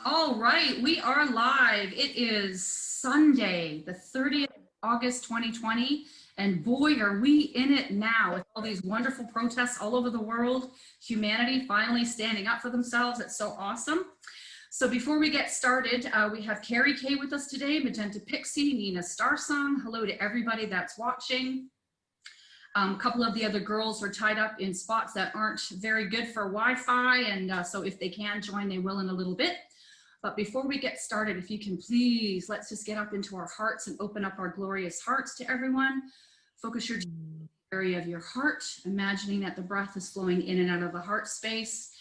All right, we are live. It is Sunday, the 30th of August, 2020, and boy, are we in it now with all these wonderful protests all over the world. Humanity finally standing up for themselves. It's so awesome. So before we get started, we have Carrie K with us today, Magenta Pixie, Nina Starsong. Hello to everybody that's watching. A couple of the other girls are tied up in spots that aren't very good for Wi-Fi, and so if they can join, they will in a little bit. But before we get started, if you can please, let's just get up into our hearts and open up our glorious hearts to everyone. Focus your area of your heart, imagining that the breath is flowing in and out of the heart space,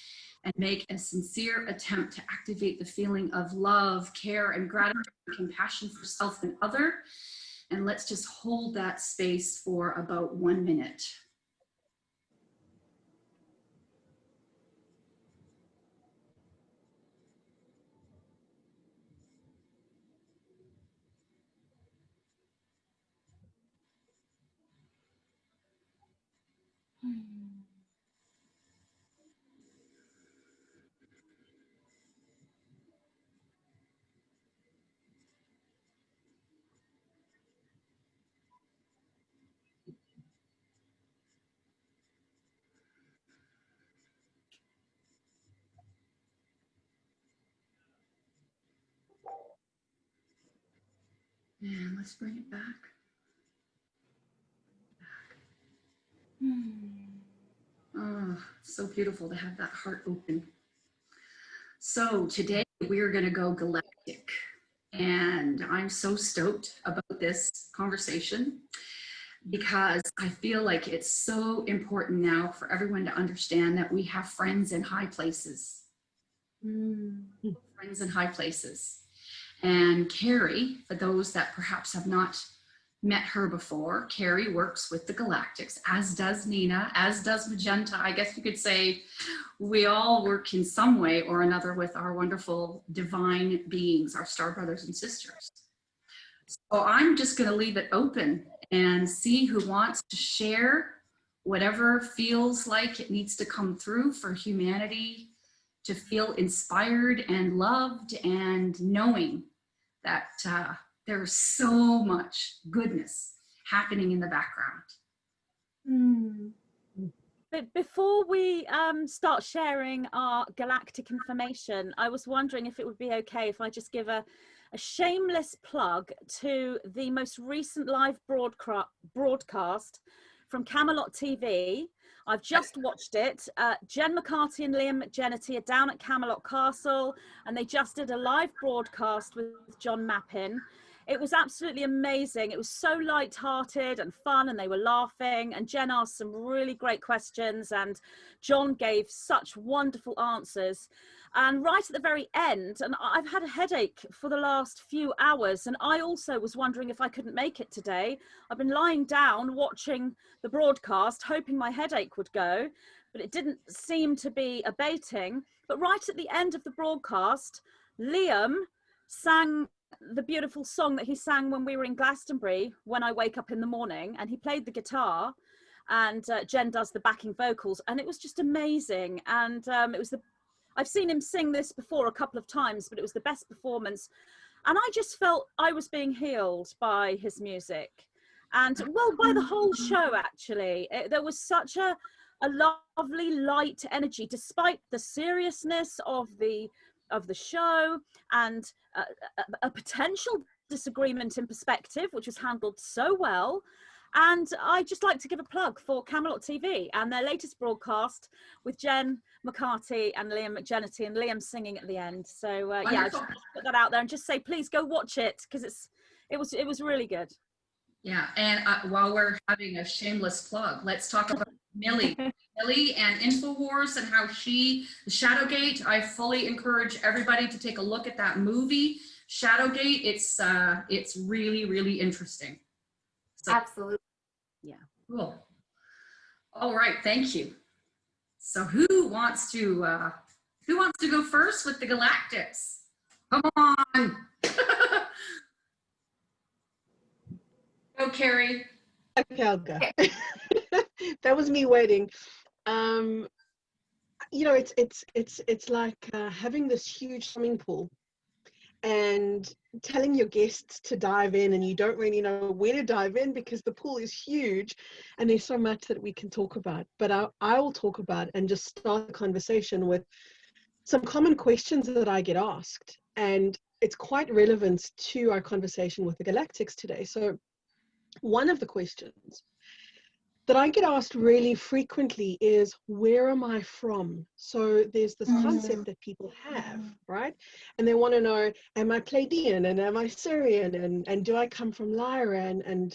and make a sincere attempt to activate the feeling of love, care, and gratitude, and compassion for self and other. And let's just hold that space for about 1 minute. And let's bring it back. Oh, so beautiful to have that heart open. So today we're going to go galactic, and I'm so stoked about this conversation because I feel like it's so important now for everyone to understand that we have friends in high places. Friends in high places. And Carrie, for those that perhaps have not met her before, Carrie works with the Galactics, as does Nina, as does Magenta. I guess you could say we all work in some way or another with our wonderful divine beings, our star brothers and sisters. So I'm just going to leave it open and see who wants to share whatever feels like it needs to come through for humanity to feel inspired and loved, and knowing that there's so much goodness happening in the background. But before we start sharing our galactic information, I was wondering if it would be okay if I just give a shameless plug to the most recent live broadcast from Camelot TV. I've just watched it. Jen McCarthy and Liam McGennity are down at Camelot Castle, and they just did a live broadcast with John Mappin. It was absolutely amazing. It was so light-hearted and fun, and they were laughing, and Jen asked some really great questions, and John gave such wonderful answers. And right at the very end, and I've had a headache for the last few hours, and I also was wondering if I couldn't make it today. I've been lying down watching the broadcast, hoping my headache would go, but it didn't seem to be abating. But right at the end of the broadcast, Liam sang the beautiful song that he sang when we were in Glastonbury, When I Wake Up in the Morning, and he played the guitar, and Jen does the backing vocals, and it was just amazing. And it was I've seen him sing this before a couple of times, but it was the best performance, and I just felt I was being healed by his music, and well, by the whole show actually. There was such a lovely light energy despite the seriousness of the show, and a potential disagreement in perspective, which was handled so well. And I just like to give a plug for Camelot TV and their latest broadcast with Jen McCarthy and Liam McGennity, and Liam singing at the end. So yeah, I just put that out there and just say, please go watch it, because it was really good. Yeah, and while we're having a shameless plug, let's talk about Millie. Millie and InfoWars and how Shadowgate. I fully encourage everybody to take a look at that movie, Shadowgate. It's really, really interesting. So, absolutely. Yeah. Cool. All right, thank you. So who wants to go first with the Galactics? Come on. Go, Carrie. Okay, I'll go. That was me waiting. You know, it's like having this huge swimming pool and telling your guests to dive in, and you don't really know where to dive in because the pool is huge and there's so much that we can talk about. But I will talk about and just start the conversation with some common questions that I get asked, and it's quite relevant to our conversation with the Galactics today. So one of the questions that I get asked really frequently is, where am I from? So there's this concept that people have, right? And they want to know, am I Pleiadian, and am I Syrian, and do I come from Lyra, and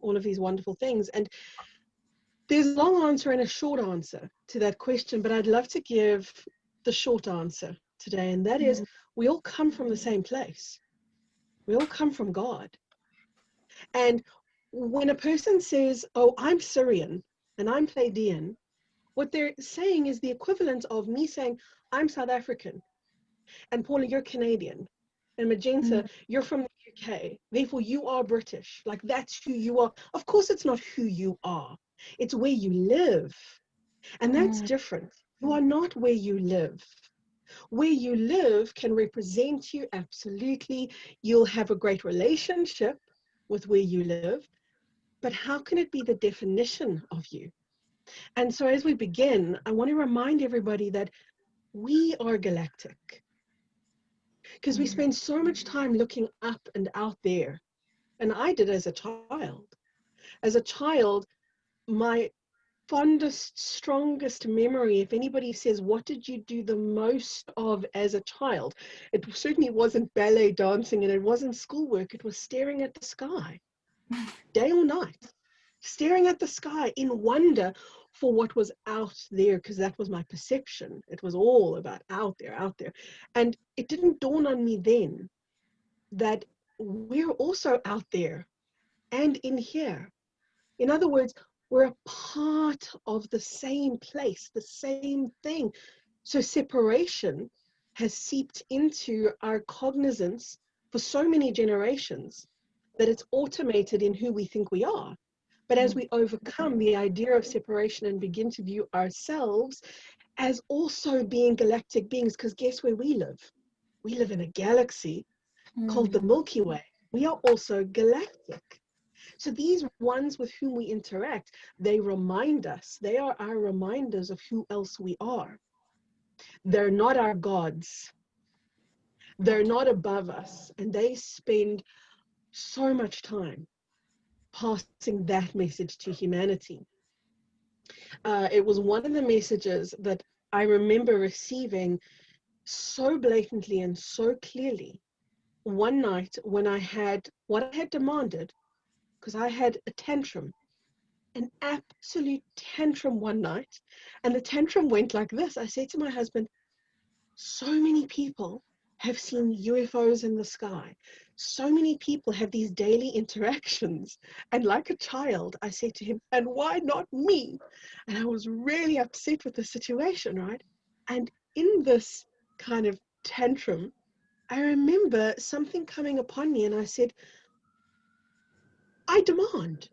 all of these wonderful things. And there's a long answer and a short answer to that question, but I'd love to give the short answer today, and that is, we all come from the same place. We all come from God. And when a person says, oh, I'm Syrian and I'm Pleiadian, what they're saying is the equivalent of me saying, I'm South African, and Paula, you're Canadian, and Magenta, you're from the UK, therefore you are British. Like, that's who you are. Of course, it's not who you are. It's where you live. And that's different. You are not where you live. Where you live can represent you, absolutely. You'll have a great relationship with where you live, but how can it be the definition of you? And so as we begin, I want to remind everybody that we are galactic, because we spend so much time looking up and out there. And I did as a child. As a child, my fondest, strongest memory, if anybody says, what did you do the most of as a child? It certainly wasn't ballet dancing, and it wasn't schoolwork. It was staring at the sky, day or night, staring at the sky in wonder for what was out there, because that was my perception. It was all about out there, out there. And it didn't dawn on me then that we're also out there and in here. In other words, we're a part of the same place, the same thing. So separation has seeped into our cognizance for so many generations that it's automated in who we think we are. But as we overcome the idea of separation and begin to view ourselves as also being galactic beings, because guess where we live? We live in a galaxy called the Milky Way. We are also galactic. So these ones with whom we interact, they remind us, they are our reminders of who else we are. They're not our gods. They're not above us. And they spend so much time passing that message to humanity. It was one of the messages that I remember receiving so blatantly and so clearly one night when I had what I had demanded, because I had a tantrum, an absolute tantrum one night. And the tantrum went like this. I said to my husband, so many people have seen UFOs in the sky. So many people have these daily interactions. And like a child, I said to him, and why not me? And I was really upset with the situation, right? And in this kind of tantrum, I remember something coming upon me, and I said, I demand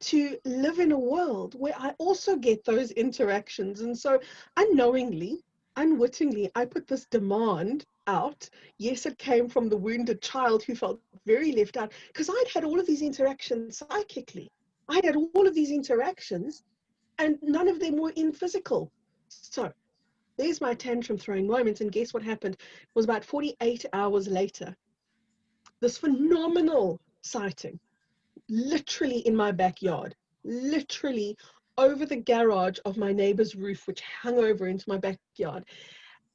to live in a world where I also get those interactions. And so unknowingly, unwittingly, I put this demand out. Yes, it came from the wounded child who felt very left out, because I'd had all of these interactions psychically. I'd had all of these interactions, and none of them were in physical. So there's my tantrum throwing moment. And guess what happened? It was about 48 hours later. This phenomenal sighting, literally in my backyard, literally over the garage of my neighbor's roof, which hung over into my backyard.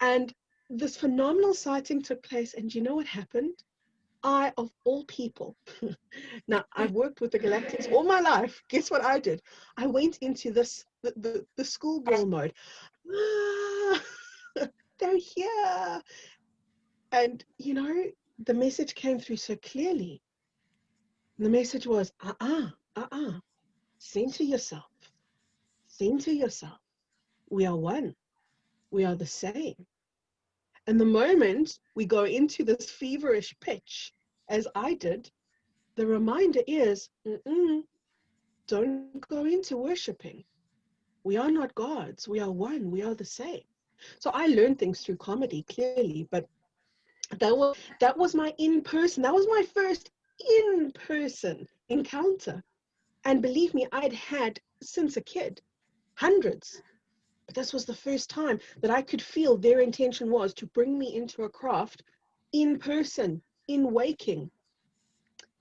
And this phenomenal sighting took place. And you know what happened? I, of all people, now I've worked with the Galactics all my life. Guess what I did? I went into this, the schoolgirl mode. Ah, they're here. And, you know, the message came through so clearly. The message was, center yourself. Center yourself. We are one. We are the same. And the moment we go into this feverish pitch, as I did, the reminder is, don't go into worshiping. We are not gods. We are one. We are the same. So I learned things through comedy, clearly, but That was my in-person, that was my first in-person encounter. And believe me, I'd had since a kid hundreds, but this was the first time that I could feel their intention was to bring me into a craft in person, in waking.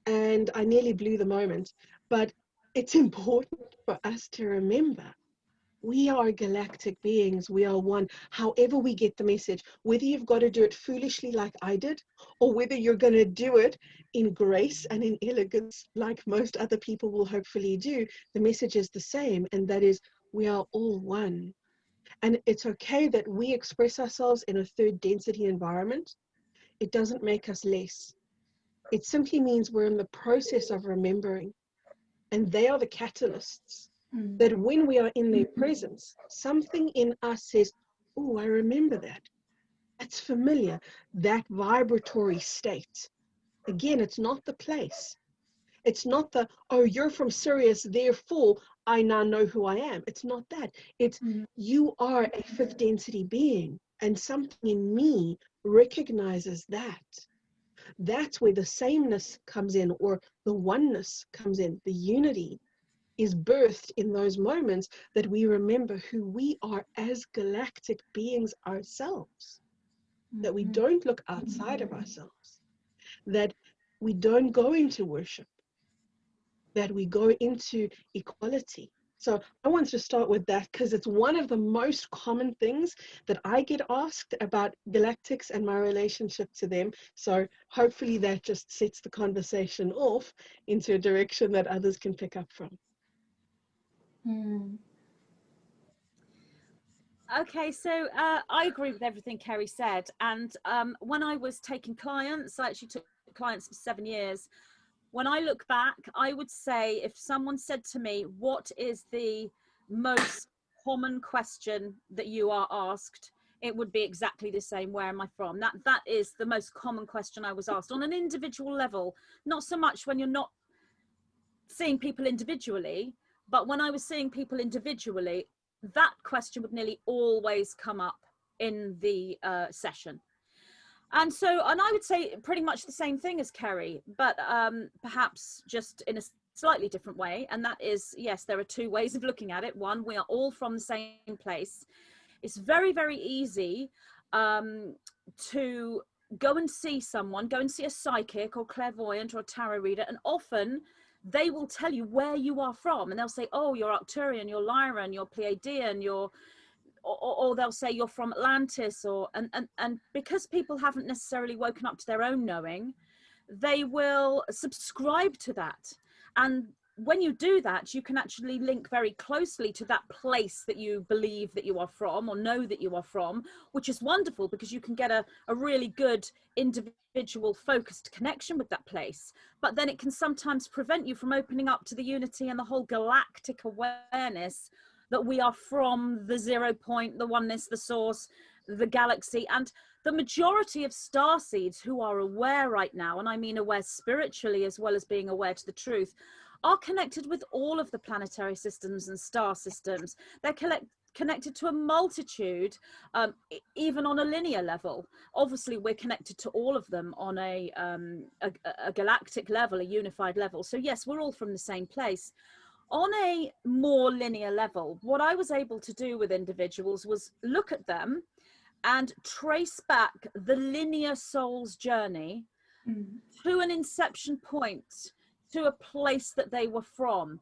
And I nearly blew the moment. But it's important for us to remember we are galactic beings. We are one. However we get the message, whether you've got to do it foolishly like I did, or whether you're going to do it in grace and in elegance like most other people will hopefully do, the message is the same. And that is, we are all one. And it's okay that we express ourselves in a third density environment. It doesn't make us less. It simply means we're in the process of remembering. And they are the catalysts that when we are in their presence, something in us says, oh, I remember that. That's familiar, that vibratory state. Again, it's not the place. It's not the, oh, you're from Sirius, therefore I now know who I am. It's not that. It's you are a fifth density being, and something in me recognizes that. That's where the sameness comes in, or the oneness comes in, the unity is birthed in those moments that we remember who we are as galactic beings ourselves, that we don't look outside of ourselves, that we don't go into worship, that we go into equality. So I wanted to start with that because it's one of the most common things that I get asked about galactics and my relationship to them. So hopefully that just sets the conversation off into a direction that others can pick up from. Okay, so I agree with everything Kerry said. And when I was taking clients, I actually took clients for 7 years. When I look back, I would say if someone said to me, what is the most common question that you are asked? It would be exactly the same. Where am I from? That is the most common question I was asked on an individual level. Not so much when you're not seeing people individually, but when I was seeing people individually, that question would nearly always come up in the session. And I would say pretty much the same thing as Kerry, but perhaps just in a slightly different way. And that is, yes, there are two ways of looking at it. One, we are all from the same place. It's very, very easy to go and see someone, go and see a psychic or clairvoyant or a tarot reader, and often they will tell you where you are from. And they'll say, oh, you're Arcturian, you're Lyran, you're Pleiadian, or they'll say you're from Atlantis, and because people haven't necessarily woken up to their own knowing, they will subscribe to that. And when you do that, you can actually link very closely to that place that you believe that you are from or know that you are from, which is wonderful because you can get a really good individual focused connection with that place. But then it can sometimes prevent you from opening up to the unity and the whole galactic awareness that we are from the 0 point, the oneness, the source, the galaxy. And the majority of starseeds who are aware right now, and I mean aware spiritually as well as being aware to the truth, are connected with all of the planetary systems and star systems. They're connected to a multitude, even on a linear level. Obviously, we're connected to all of them on a galactic level, a unified level. So yes, we're all from the same place. On a more linear level, what I was able to do with individuals was look at them and trace back the linear soul's journey to an inception point, to a place that they were from.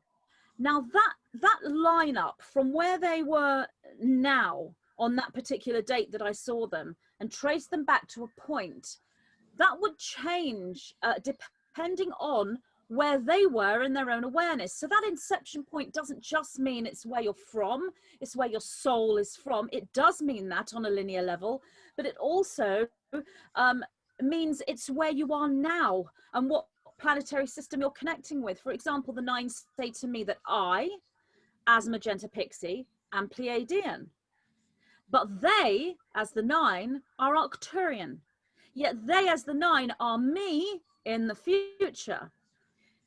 Now that lineup from where they were now on that particular date that I saw them and trace them back to a point, that would change depending on where they were in their own awareness. So that inception point doesn't just mean it's where you're from, it's where your soul is from. It does mean that on a linear level, but it also means it's where you are now and what planetary system you're connecting with. For example, the nines say to me that I, as Magenta Pixie, am Pleiadian, but they, as the 9, are Arcturian. Yet they, as the 9, are me in the future.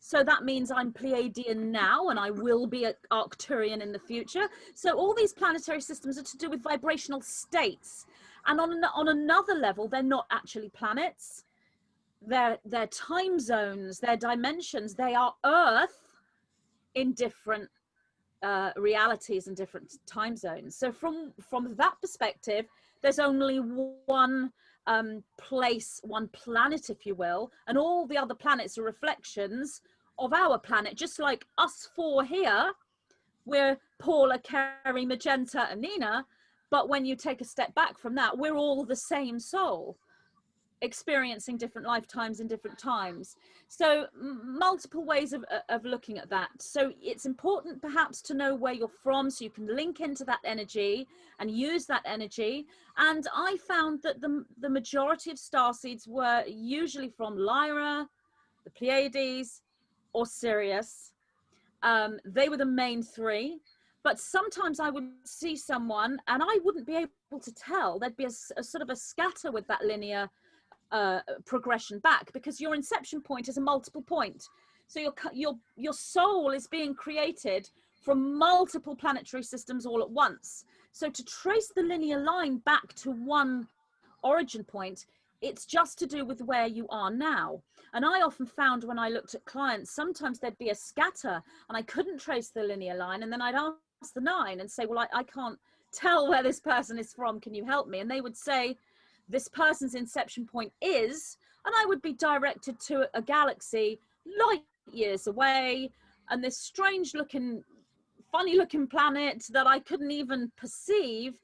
So that means I'm Pleiadian now, and I will be Arcturian in the future. So all these planetary systems are to do with vibrational states. And on another level, they're not actually planets. They're time zones, they're dimensions. They are Earth in different realities and different time zones. So from that perspective, there's only one place, one planet, if you will, and all the other planets are reflections of our planet. Just like us four here, we're Paula, Kerry, Magenta, and Nina. But when you take a step back from that, we're all the same soul, experiencing different lifetimes in different times. So multiple ways of looking at that. So it's important perhaps to know where you're from, so you can link into that energy and use that energy. And I found that the majority of starseeds were usually from Lyra, the Pleiades, or Sirius. They were the main three. But sometimes I would see someone and I wouldn't be able to tell. There'd be a sort of a scatter with that linear progression back, because your inception point is a multiple point. So your soul is being created from multiple planetary systems all at once. So to trace the linear line back to one origin point, it's just to do with where you are now. And I often found when I looked at clients, sometimes there'd be a scatter and I couldn't trace the linear line, and then I'd ask the nine and say, well, I can't tell where this person is from, can you help me? And they would say, this person's inception point is, and I would be directed to a galaxy light years away, and this strange looking, funny looking planet that I couldn't even perceive.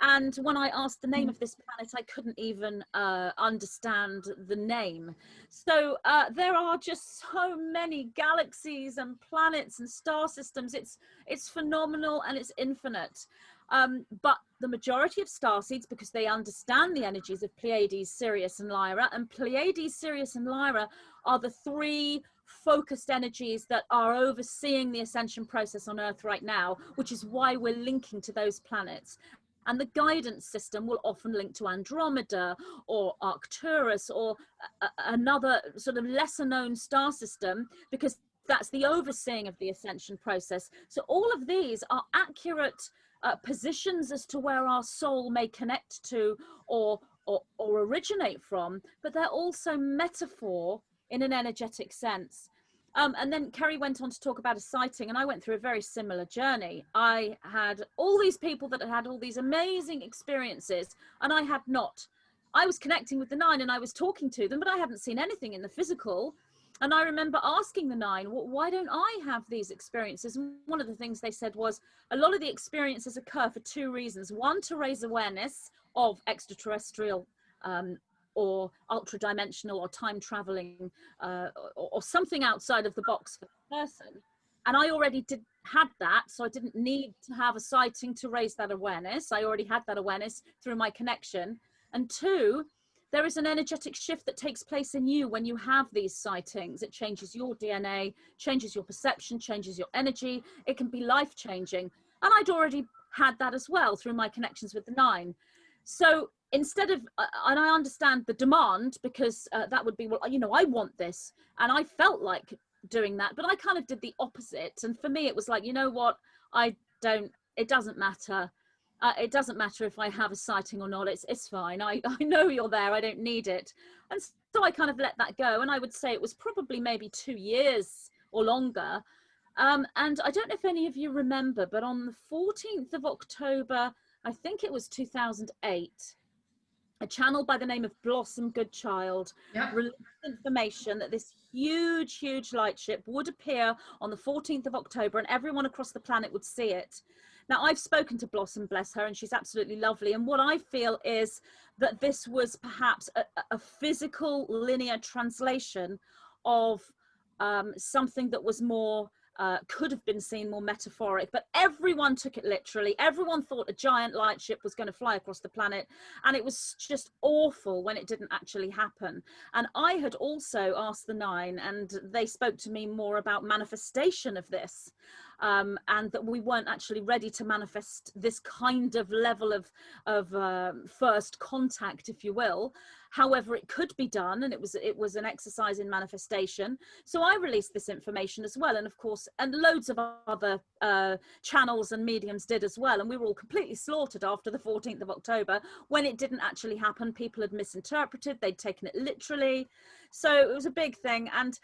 And when I asked the name of this planet, I couldn't even understand the name. So there are just so many galaxies and planets and star systems. It's phenomenal and it's infinite. But the majority of starseeds, because they understand the energies of Pleiades, Sirius, and Lyra, and Pleiades, Sirius, and Lyra are the three focused energies that are overseeing the ascension process on Earth right now, which is why we're linking to those planets. And the guidance system will often link to Andromeda or Arcturus or another sort of lesser known star system, because that's the overseeing of the ascension process. So all of these are accurate positions as to where our soul may connect to or originate from, but they're also metaphor in an energetic sense. And then Kerry went on to talk about a sighting, and I went through a very similar journey. I had all these people that had all these amazing experiences, and I had not. I was connecting with the nine and I was talking to them, but I hadn't seen anything in the physical. And I remember asking the nine, well, why don't I have these experiences? And one of the things they said was, a lot of the experiences occur for two reasons. One, to raise awareness of extraterrestrial or ultra-dimensional or time traveling or something outside of the box for the person. And I already had that, so I didn't need to have a sighting to raise that awareness. I already had that awareness through my connection. And two, there is an energetic shift that takes place in you when you have these sightings. It changes your DNA, changes your perception, changes your energy. It can be life-changing. And I'd already had that as well through my connections with the nine. So instead of, and I understand the demand, because that would be, well, you know, I want this. And I felt like doing that, but I kind of did the opposite. And for me, it was like, you know what, it doesn't matter. It doesn't matter if I have a sighting or not. It's fine. I know you're there. I don't need it. And so I kind of let that go. And I would say it was probably maybe 2 years or longer. And I don't know if any of you remember, but on the 14th of October, I think it was 2008, a channel by the name of Blossom Goodchild released information that this huge light ship would appear on the 14th of October and everyone across the planet would see it. Now, I've spoken to Blossom, bless her, and she's absolutely lovely. And what I feel is that this was perhaps a physical linear translation of something that was more, could have been seen more metaphoric, but everyone took it literally. Everyone thought a giant light ship was going to fly across the planet, and it was just awful when it didn't actually happen. And I had also asked the nine, and they spoke to me more about manifestation of this, and that we weren't actually ready to manifest this kind of level of first contact, if you will. however it could be done, and it was an exercise in manifestation. So I released this information as well, and of course, and loads of other channels and mediums did as well, and we were all completely slaughtered after the 14th of October when it didn't actually happen. People had misinterpreted, they'd taken it literally, so it was a big thing. And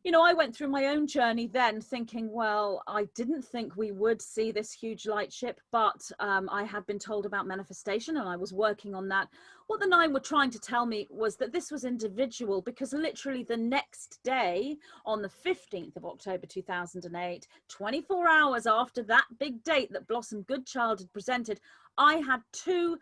you know, I went through my own journey then thinking, well, I didn't think we would see this huge light ship, but I had been told about manifestation and I was working on that. What the nine were trying to tell me was that this was individual, because literally the next day, on the 15th of October 2008, 24 hours after that big date that Blossom Goodchild had presented, I had two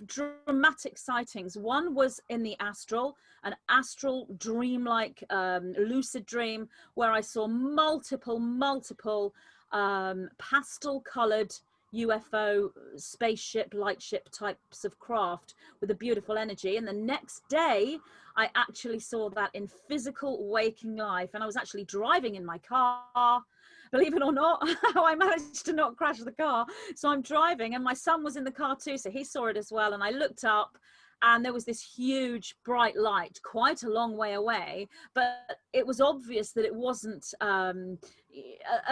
dramatic sightings. One was in the astral, an astral dream-like lucid dream, where I saw multiple pastel-colored UFO, spaceship, lightship types of craft with a beautiful energy. And the next day, I actually saw that in physical waking life. And I was actually driving in my car, believe it or not, how I managed to not crash the car. So I'm driving and my son was in the car too, so he saw it as well. And I looked up and there was this huge bright light quite a long way away, but it was obvious that it wasn't a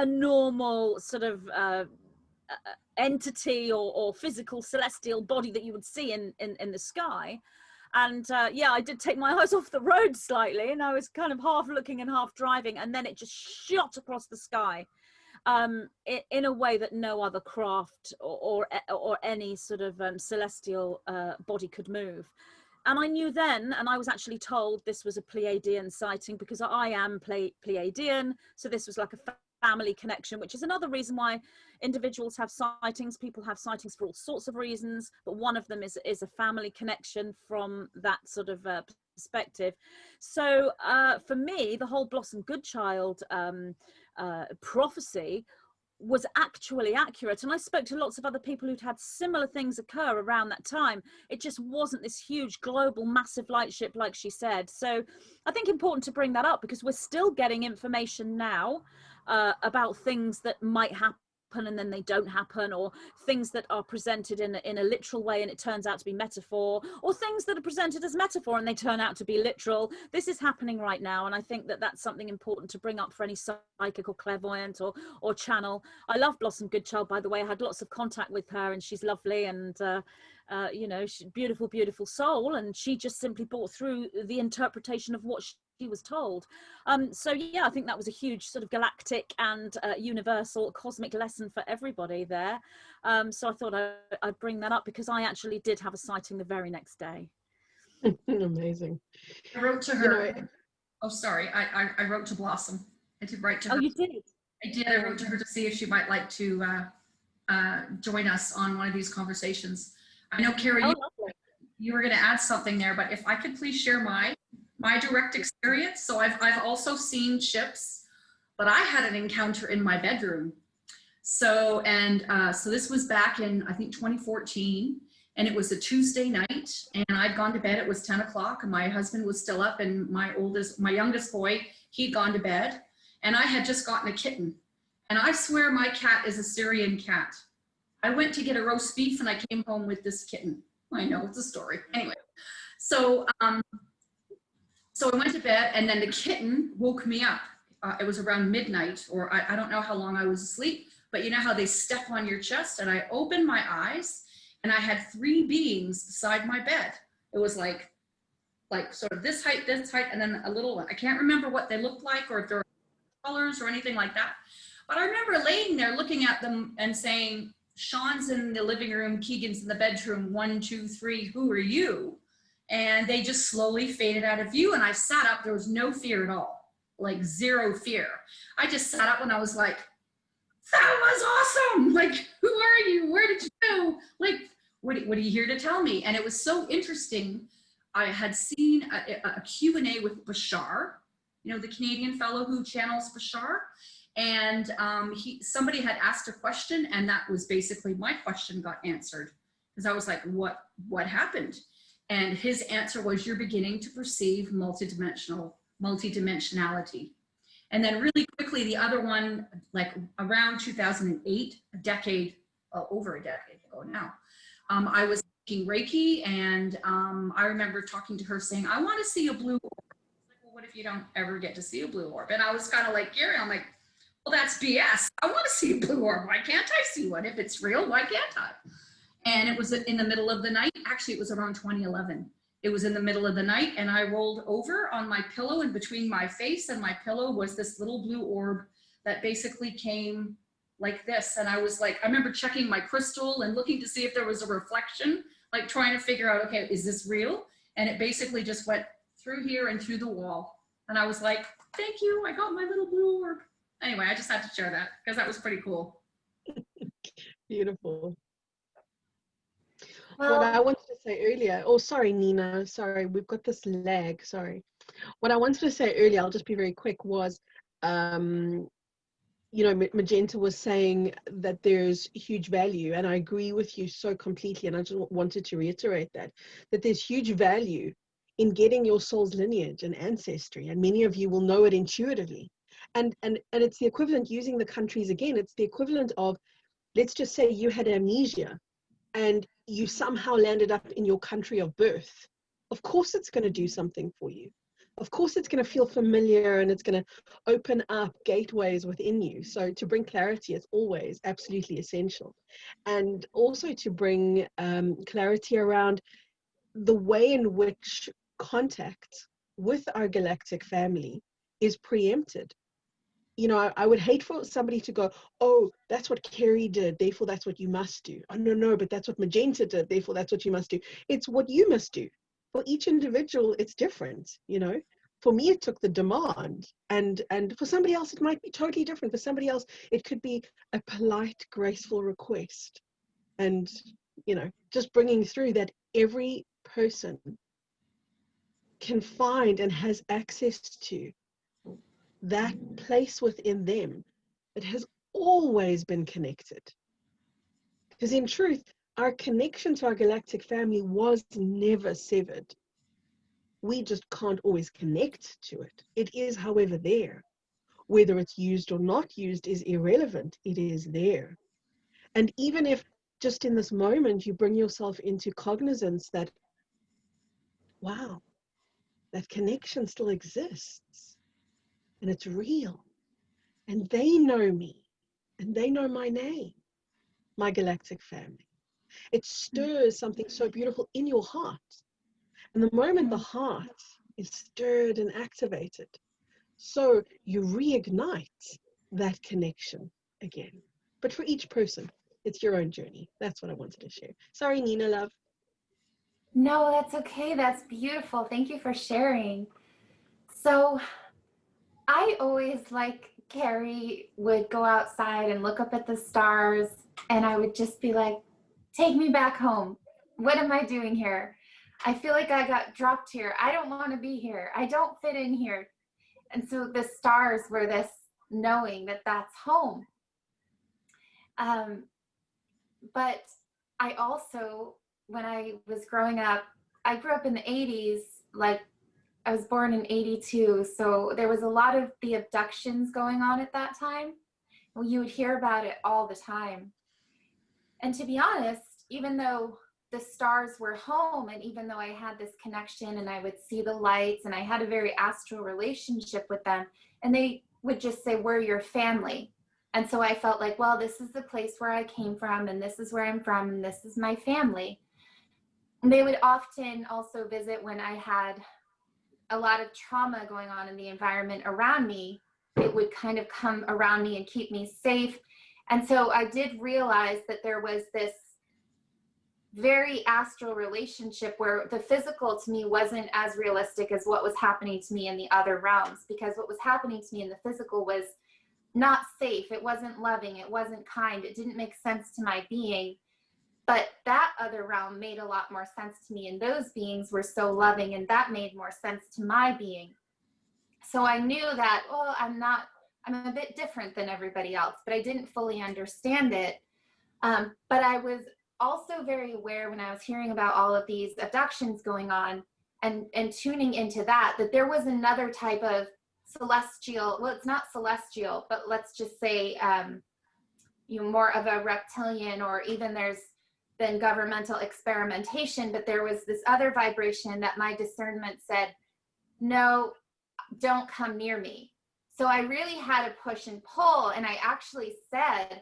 normal sort of entity or physical celestial body that you would see in the sky. And yeah, I did take my eyes off the road slightly, and I was kind of half looking and half driving, and then it just shot across the sky in a way that no other craft or any sort of celestial body could move. And I knew then, and I was actually told this was a Pleiadian sighting, because I am Pleiadian, so this was like a family connection, which is another reason why individuals have sightings. People have sightings for all sorts of reasons, but one of them is a family connection from that sort of perspective. So for me, the whole Blossom Goodchild prophecy was actually accurate, and I spoke to lots of other people who'd had similar things occur around that time. It just wasn't this huge global massive light ship like she said. So I think important to bring that up, because we're still getting information now about things that might happen and then they don't happen, or things that are presented in a literal way and it turns out to be metaphor, or things that are presented as metaphor and they turn out to be literal. This is happening right now, and I think that that's something important to bring up for any psychic or clairvoyant or channel. I love Blossom Goodchild, by the way. I had lots of contact with her and she's lovely, and you know, she's beautiful soul, and she just simply brought through the interpretation of what she was told. So yeah, I think that was a huge sort of galactic and universal cosmic lesson for everybody there. So I thought I'd bring that up, because I actually did have a sighting the very next day. Amazing. I wrote to her. You know, oh, sorry. I wrote to Blossom. I did write to her. Oh, you did? I did. I wrote to her to see if she might like to join us on one of these conversations. I know, Carrie, you were going to add something there, but if I could please share my direct experience. So I've also seen ships, but I had an encounter in my bedroom. So, so this was back in, I think, 2014, and it was a Tuesday night, and I'd gone to bed. It was 10 o'clock, and my husband was still up, and my youngest boy, he'd gone to bed, and I had just gotten a kitten. And I swear my cat is a Syrian cat. I went to get a roast beef, and I came home with this kitten. I know, it's a story. Anyway, so so I went to bed, and then the kitten woke me up. It was around midnight, or I don't know how long I was asleep, but you know how they step on your chest? And I opened my eyes, and I had three beings beside my bed. It was like sort of this height, and then a little one. I can't remember what they looked like, or if they were colors or anything like that. But I remember laying there looking at them and saying, Sean's in the living room, Keegan's in the bedroom, 1, 2, 3, who are you? And they just slowly faded out of view. And I sat up, there was no fear at all, like zero fear. I just sat up and I was like, that was awesome. Like, who are you? Where did you go? Like, what are you here to tell me? And it was so interesting. I had seen a Q&A with Bashar, you know, the Canadian fellow who channels Bashar. And somebody had asked a question, and that was basically my question got answered. Because I was like, what happened? And his answer was, you're beginning to perceive multidimensionality. And then really quickly, the other one, like around 2008, over a decade ago now, I was Reiki, and I remember talking to her saying, I want to see a blue orb. Like, well, what if you don't ever get to see a blue orb? And I was kind of like, Gary, I'm like, well, that's BS. I want to see a blue orb. Why can't I see one? If it's real, why can't I? And it was in the middle of the night. Actually, it was around 2011. It was in the middle of the night, and I rolled over on my pillow, and between my face and my pillow was this little blue orb that basically came like this. And I was like, I remember checking my crystal and looking to see if there was a reflection, like trying to figure out, okay, is this real? And it basically just went through here and through the wall. And I was like, thank you, I got my little blue orb. Anyway, I just had to share that because that was pretty cool. Beautiful. Well, What I wanted to say earlier, oh, sorry, Nina, sorry, we've got this lag, sorry. What I wanted to say earlier, I'll just be very quick, was, you know, Magenta was saying that there's huge value, and I agree with you so completely, and I just wanted to reiterate that there's huge value in getting your soul's lineage and ancestry, and many of you will know it intuitively. And it's the equivalent, using the countries again, it's the equivalent of, let's just say you had amnesia, and you somehow landed up in your country of birth. Of course it's going to do something for you. Of course it's going to feel familiar, and it's going to open up gateways within you. So to bring clarity is always absolutely essential. And also to bring clarity around the way in which contact with our galactic family is preempted. You know, I would hate for somebody to go, oh, that's what Carrie did, therefore that's what you must do. Oh, no, but that's what Magenta did, therefore that's what you must do. It's what you must do. For each individual, it's different, you know. For me, it took the demand, and for somebody else, it might be totally different. For somebody else, it could be a polite, graceful request. And, you know, just bringing through that every person can find and has access to that place within them that has always been connected. Because in truth, our connection to our galactic family was never severed. We just can't always connect to it. It is, however, there. Whether it's used or not used is irrelevant. It is there. And even if just in this moment you bring yourself into cognizance that, wow, that connection still exists and it's real. And they know me, and they know my name, my galactic family. It stirs something so beautiful in your heart. And the moment the heart is stirred and activated, so you reignite that connection again. But for each person, it's your own journey. That's what I wanted to share. Sorry, Nina, love. no, that's okay. That's beautiful. Thank you for sharing. So I always, like Carrie, would go outside and look up at the stars, and I would just be like, take me back home. What am I doing here? I feel like I got dropped here. I don't want to be here. I don't fit in here. And so the stars were this knowing that that's home. But I also, when I was growing up, I grew up in the 80s, like I was born in 82. So there was a lot of the abductions going on at that time. Well, you would hear about it all the time. And to be honest, even though the stars were home, and even though I had this connection and I would see the lights and I had a very astral relationship with them, and they would just say, we're your family. And so I felt like, well, this is the place where I came from, and this is where I'm from, and this is my family. And they would often also visit when I had a lot of trauma going on in the environment around me. It would kind of come around me and keep me safe. And so I did realize that there was this very astral relationship where the physical to me wasn't as realistic as what was happening to me in the other realms, because what was happening to me in the physical was not safe. It wasn't loving. It wasn't kind. It didn't make sense to my being. But that other realm made a lot more sense to me, and those beings were so loving, and that made more sense to my being. So I knew that, oh, I'm a bit different than everybody else, but I didn't fully understand it. But I was also very aware when I was hearing about all of these abductions going on and tuning into that there was another type of celestial, well, it's not celestial, but let's just say, more of a reptilian, or even there's than governmental experimentation, but there was this other vibration that my discernment said, no, don't come near me. So I really had to push and pull, and I actually said,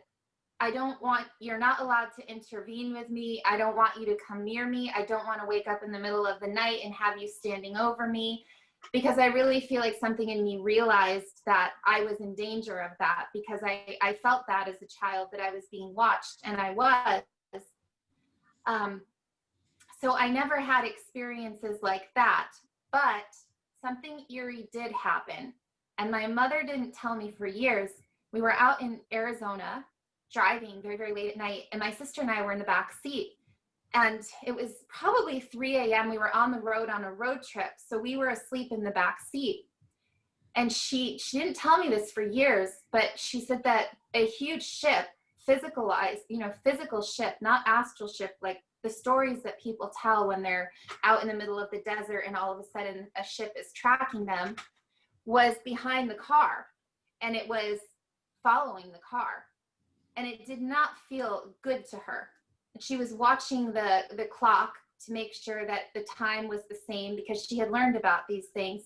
you're not allowed to intervene with me. I don't want you to come near me. I don't want to wake up in the middle of the night and have you standing over me, because I really feel like something in me realized that I was in danger of that, because I felt that as a child, that I was being watched, and I was. So I never had experiences like that, but something eerie did happen. And my mother didn't tell me for years. We were out in Arizona driving very, very late at night, and my sister and I were in the back seat. And it was probably 3 a.m. We were on the road on a road trip. So we were asleep in the back seat. And she didn't tell me this for years, but she said that a huge ship, physicalized, physical ship, not astral ship, like the stories that people tell when they're out in the middle of the desert and all of a sudden a ship is tracking them, was behind the car, and it was following the car, and it did not feel good to her. She was watching the clock to make sure that the time was the same, because she had learned about these things.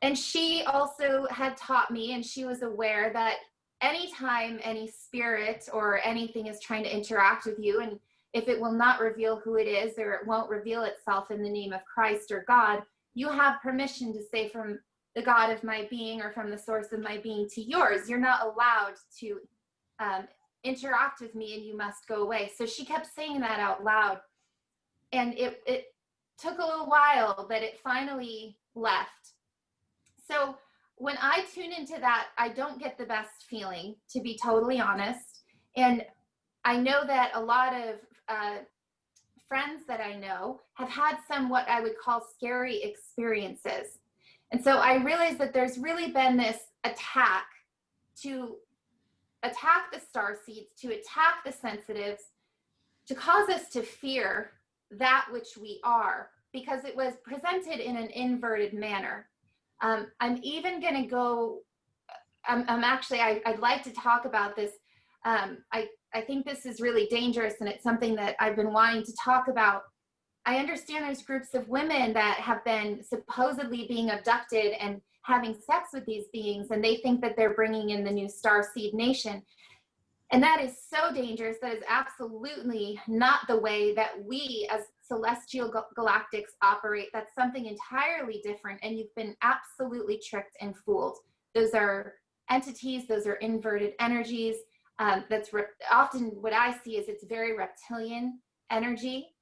And she also had taught me, and she was aware that anytime any spirit or anything is trying to interact with you, and if it will not reveal who it is, or it won't reveal itself in the name of Christ or God, you have permission to say, from the God of my being, or from the source of my being, to yours, you're not allowed to interact with me, and you must go away. So she kept saying that out loud, and it took a little while, but it finally left. So when I tune into that, I don't get the best feeling, to be totally honest. And I know that a lot of friends that I know have had some what I would call scary experiences. And so I realized that there's really been this attack to attack the starseeds, to attack the sensitives, to cause us to fear that which we are, because it was presented in an inverted manner. I'm even going to go, I'd like to talk about this. I think this is really dangerous, and it's something that I've been wanting to talk about. I understand there's groups of women that have been supposedly being abducted and having sex with these beings, and they think that they're bringing in the new starseed nation. And that is so dangerous. That is absolutely not the way that we as celestial galactics operate. That's something entirely different, and you've been absolutely tricked and fooled. Those are entities, those are inverted energies. That's often what I see is it's very reptilian energy.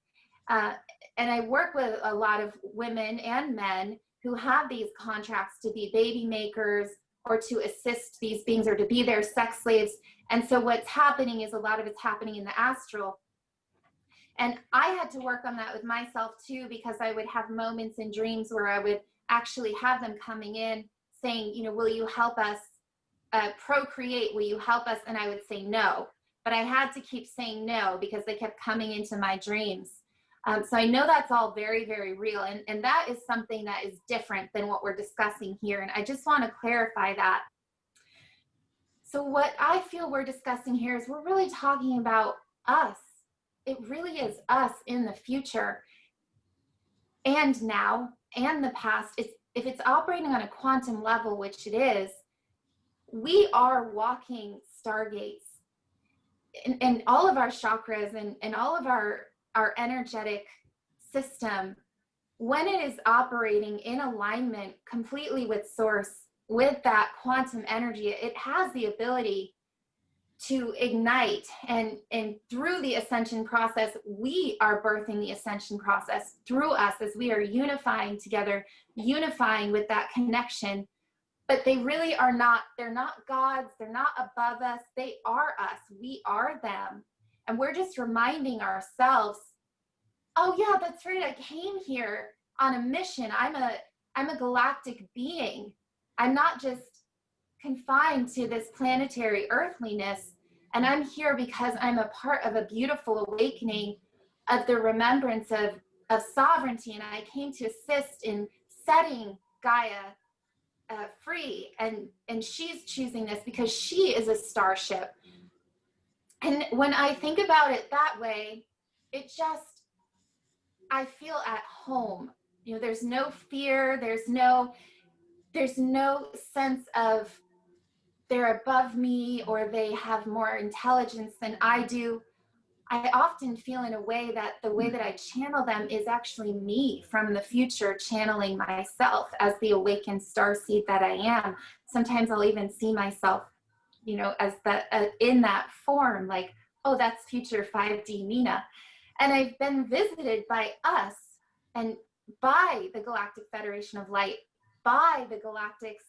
And I work with a lot of women and men who have these contracts to be baby makers, or to assist these beings, or to be their sex slaves. And so what's happening is a lot of it's happening in the astral. And I had to work on that with myself too, because I would have moments in dreams where I would actually have them coming in saying, will you help us procreate? Will you help us? And I would say no, but I had to keep saying no, because they kept coming into my dreams. So I know that's all very, very real. And that is something that is different than what we're discussing here. And I just want to clarify that. So what I feel we're discussing here is we're really talking about us. It really is us in the future and now and the past. If it's operating on a quantum level, which it is, we are walking stargates. And all of our chakras and all of our energetic system, when it is operating in alignment completely with source, with that quantum energy, it has the ability to ignite. And through the ascension process, we are birthing the ascension process through us, as we are unifying together, unifying with that connection. But they really are not, they're not gods, they're not above us, they are us, we are them. And we're just reminding ourselves, oh yeah, that's right, I came here on a mission. I'm a galactic being. I'm not just confined to this planetary earthliness. And I'm here because I'm a part of a beautiful awakening of the remembrance of sovereignty. And I came to assist in setting Gaia free. And she's choosing this because she is a starship. And when I think about it that way, it just, I feel at home. You know, there's no fear, there's no sense of they're above me or they have more intelligence than I do. I often feel in a way that the way that I channel them is actually me from the future channeling myself as the awakened starseed that I am. Sometimes I'll even see myself, you know, as that in that form, like, oh, that's future 5D Nina. And I've been visited by us and by the Galactic Federation of Light, by the Galactics.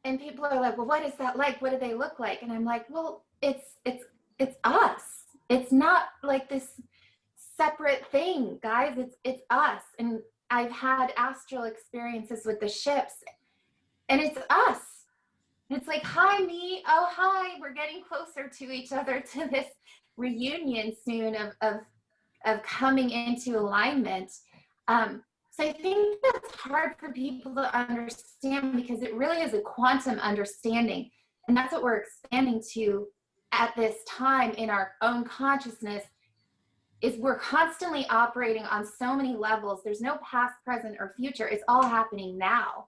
And people are like, well, what is that like? What do they look like? And I'm like, well, it's us. It's not like this separate thing, guys. It's us. And I've had astral experiences with the ships, and it's us. And it's like, hi, me. Oh, hi. We're getting closer to each other, to this reunion soon of coming into alignment. So I think that's hard for people to understand because it really is a quantum understanding. And that's what we're expanding to at this time in our own consciousness, is we're constantly operating on so many levels. There's no past, present, or future. It's all happening now.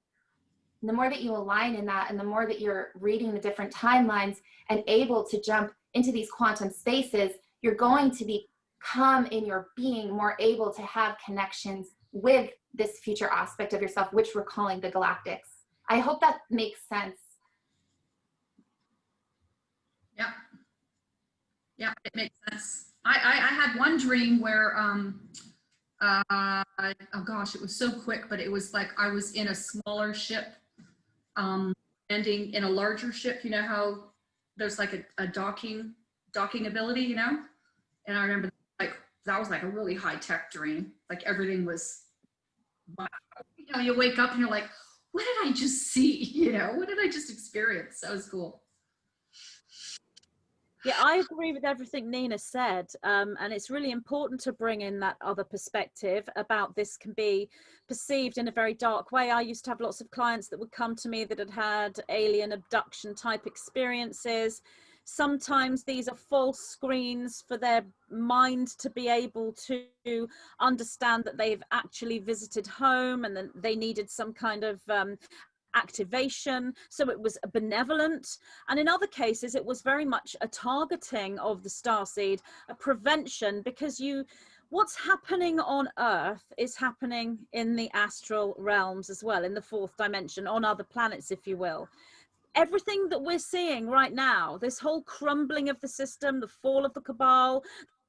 And the more that you align in that, and the more that you're reading the different timelines and able to jump into these quantum spaces, you're going to become in your being more able to have connections with this future aspect of yourself, which we're calling the galactics. I hope that makes sense. Yeah. Yeah, it makes sense. I had one dream where, oh gosh, it was so quick, but it was like I was in a smaller ship, ending in a larger ship. You know how there's like a docking ability, you know? And I remember like, that was like a really high tech dream. Like everything was, you know, you wake up and you're like, what did I just see? You know, what did I just experience? That was cool. Yeah, I agree with everything Nina said. And it's really important to bring in that other perspective about this can be perceived in a very dark way. I used to have lots of clients that would come to me that had had alien abduction type experiences. Sometimes these are false screens for their mind to be able to understand that they've actually visited home and then they needed some kind of activation, so it was benevolent. And in other cases it was very much a targeting of the starseed, a prevention, because what's happening on Earth is happening in the astral realms as well, in the fourth dimension, on other planets, if you will. Everything that we're seeing right now, this whole crumbling of the system, the fall of the cabal,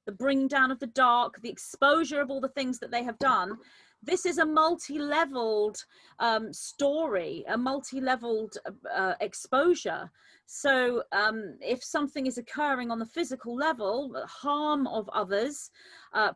the bringing down of the dark, the exposure of all the things that they have done, this is a multi-leveled story, a multi-leveled exposure. So if something is occurring on the physical level, harm of others,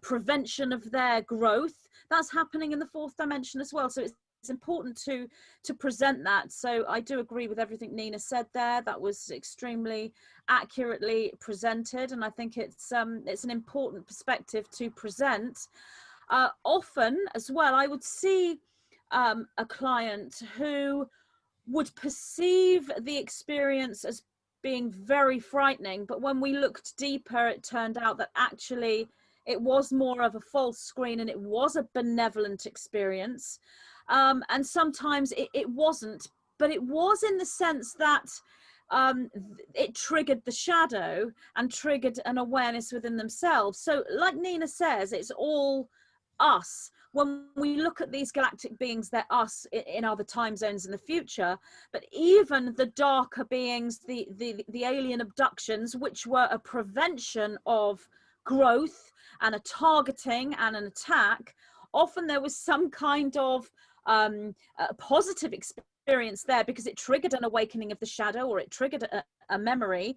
prevention of their growth, that's happening in the fourth dimension as well. So it's important to present that. So I do agree with everything Nina said there. That was extremely accurately presented, and I think it's an important perspective to present. Often as well, I would see a client who would perceive the experience as being very frightening, but when we looked deeper, it turned out that actually it was more of a false screen and it was a benevolent experience. And sometimes it wasn't, but it was in the sense that it triggered the shadow and triggered an awareness within themselves. So like Nina says, it's all us. When we look at these galactic beings, they're us in other time zones in the future. But even the darker beings, the alien abductions, which were a prevention of growth and a targeting and an attack, often there was some kind of a positive experience there because it triggered an awakening of the shadow, or it triggered a memory.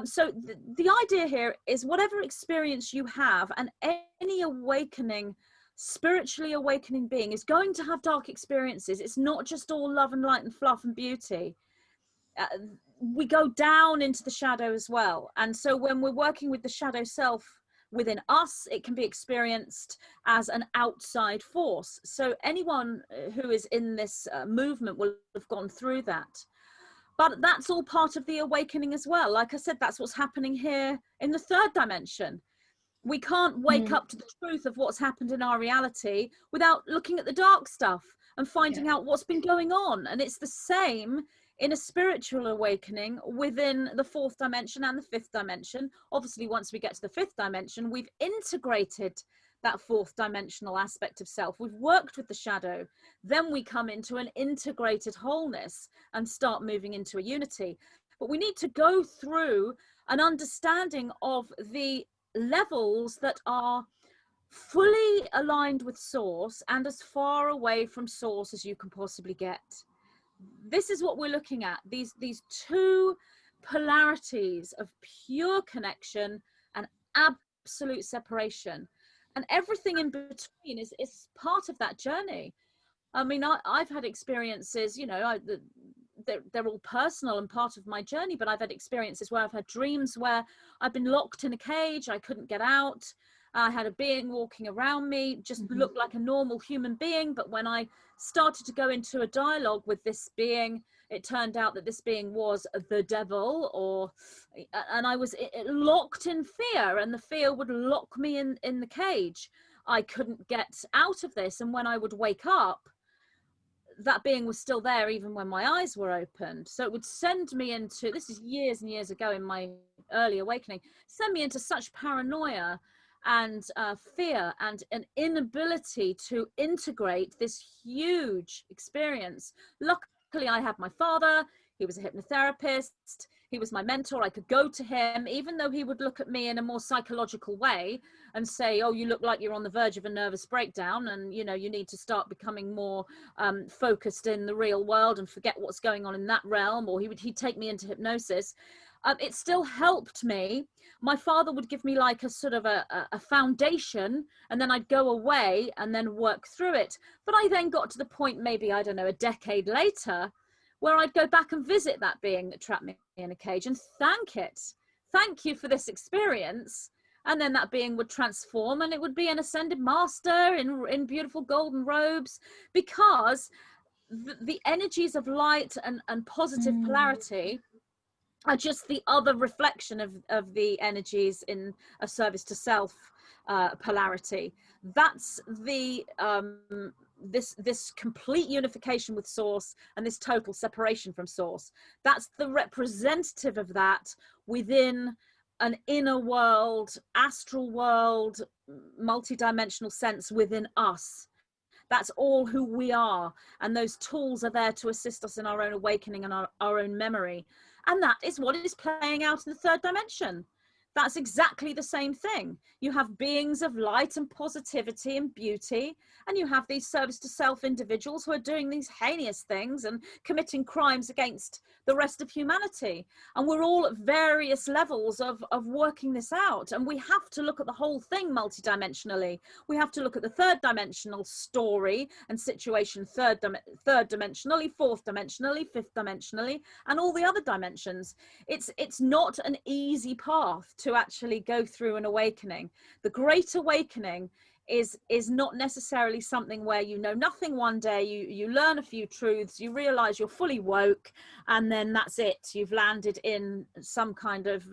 So the idea here is whatever experience you have, and any awakening, spiritually awakening being is going to have dark experiences. It's not just all love and light and fluff and beauty. We go down into the shadow as well. And so when we're working with the shadow self within us, it can be experienced as an outside force. So anyone who is in this movement will have gone through that. But that's all part of the awakening as well. Like I said, that's what's happening here in the third dimension. We can't wake up to the truth of what's happened in our reality without looking at the dark stuff and finding out what's been going on. And it's the same in a spiritual awakening within the fourth dimension and the fifth dimension. Obviously, once we get to the fifth dimension, we've integrated that fourth dimensional aspect of self. We've worked with the shadow. Then we come into an integrated wholeness and start moving into a unity. But we need to go through an understanding of the levels that are fully aligned with source and as far away from source as you can possibly get. This is what we're looking at, these two polarities of pure connection and absolute separation, and everything in between is part of that journey. I mean, I've had experiences, you know, they're all personal and part of my journey, but I've had experiences where I've had dreams where I've been locked in a cage, I couldn't get out. I had a being walking around me, just looked like a normal human being, but when I started to go into a dialogue with this being, it turned out that this being was the devil, and I was locked in fear, and the fear would lock me in the cage. I couldn't get out of this, and when I would wake up, that being was still there even when my eyes were opened. So it would send me into, this is years and years ago in my early awakening, send me into such paranoia and fear and an inability to integrate this huge experience. Luckily, I had my father. He was a hypnotherapist. He was my mentor. I could go to him, even though he would look at me in a more psychological way and say, oh, you look like you're on the verge of a nervous breakdown, and you know, you need to start becoming more focused in the real world and forget what's going on in that realm. Or he'd take me into hypnosis. It still helped me. My father would give me like a sort of a foundation, and then I'd go away and then work through it. But I then got to the point, maybe, I don't know, a decade later, where I'd go back and visit that being that trapped me in a cage and thank it. Thank you for this experience. And then that being would transform, and it would be an ascended master in beautiful golden robes, because the energies of light and positive polarity are just the other reflection of the energies in a service to self polarity. That's the this complete unification with source and this total separation from source. That's the representative of that within an inner world, astral world, multidimensional sense within us. That's all who we are, and those tools are there to assist us in our own awakening and our own memory. And that is what is playing out in the third dimension. That's exactly the same thing. You have beings of light and positivity and beauty, and you have these service to self individuals who are doing these heinous things and committing crimes against the rest of humanity. And we're all at various levels of working this out. And we have to look at the whole thing multidimensionally. We have to look at the third dimensional story and situation, third dimensionally, fourth dimensionally, fifth dimensionally, and all the other dimensions. It's not an easy path to actually go through an awakening. The Great Awakening is not necessarily something where you know nothing one day, you learn a few truths, you realize you're fully woke, and then that's it. You've landed in some kind of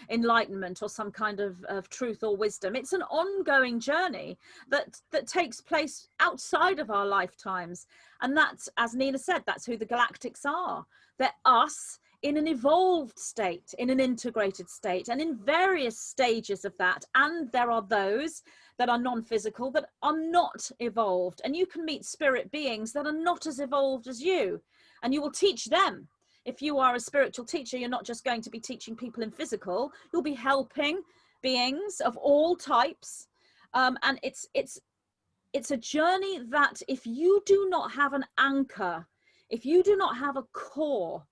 enlightenment or some kind of truth or wisdom. It's an ongoing journey that takes place outside of our lifetimes. And that's, as Nina said, that's who the Galactics are. They're us in an evolved state, in an integrated state, and in various stages of that. And there are those that are non-physical that are not evolved. And you can meet spirit beings that are not as evolved as you, and you will teach them. If you are a spiritual teacher, you're not just going to be teaching people in physical, you'll be helping beings of all types. And it's a journey that if you do not have an anchor, if you do not have a core,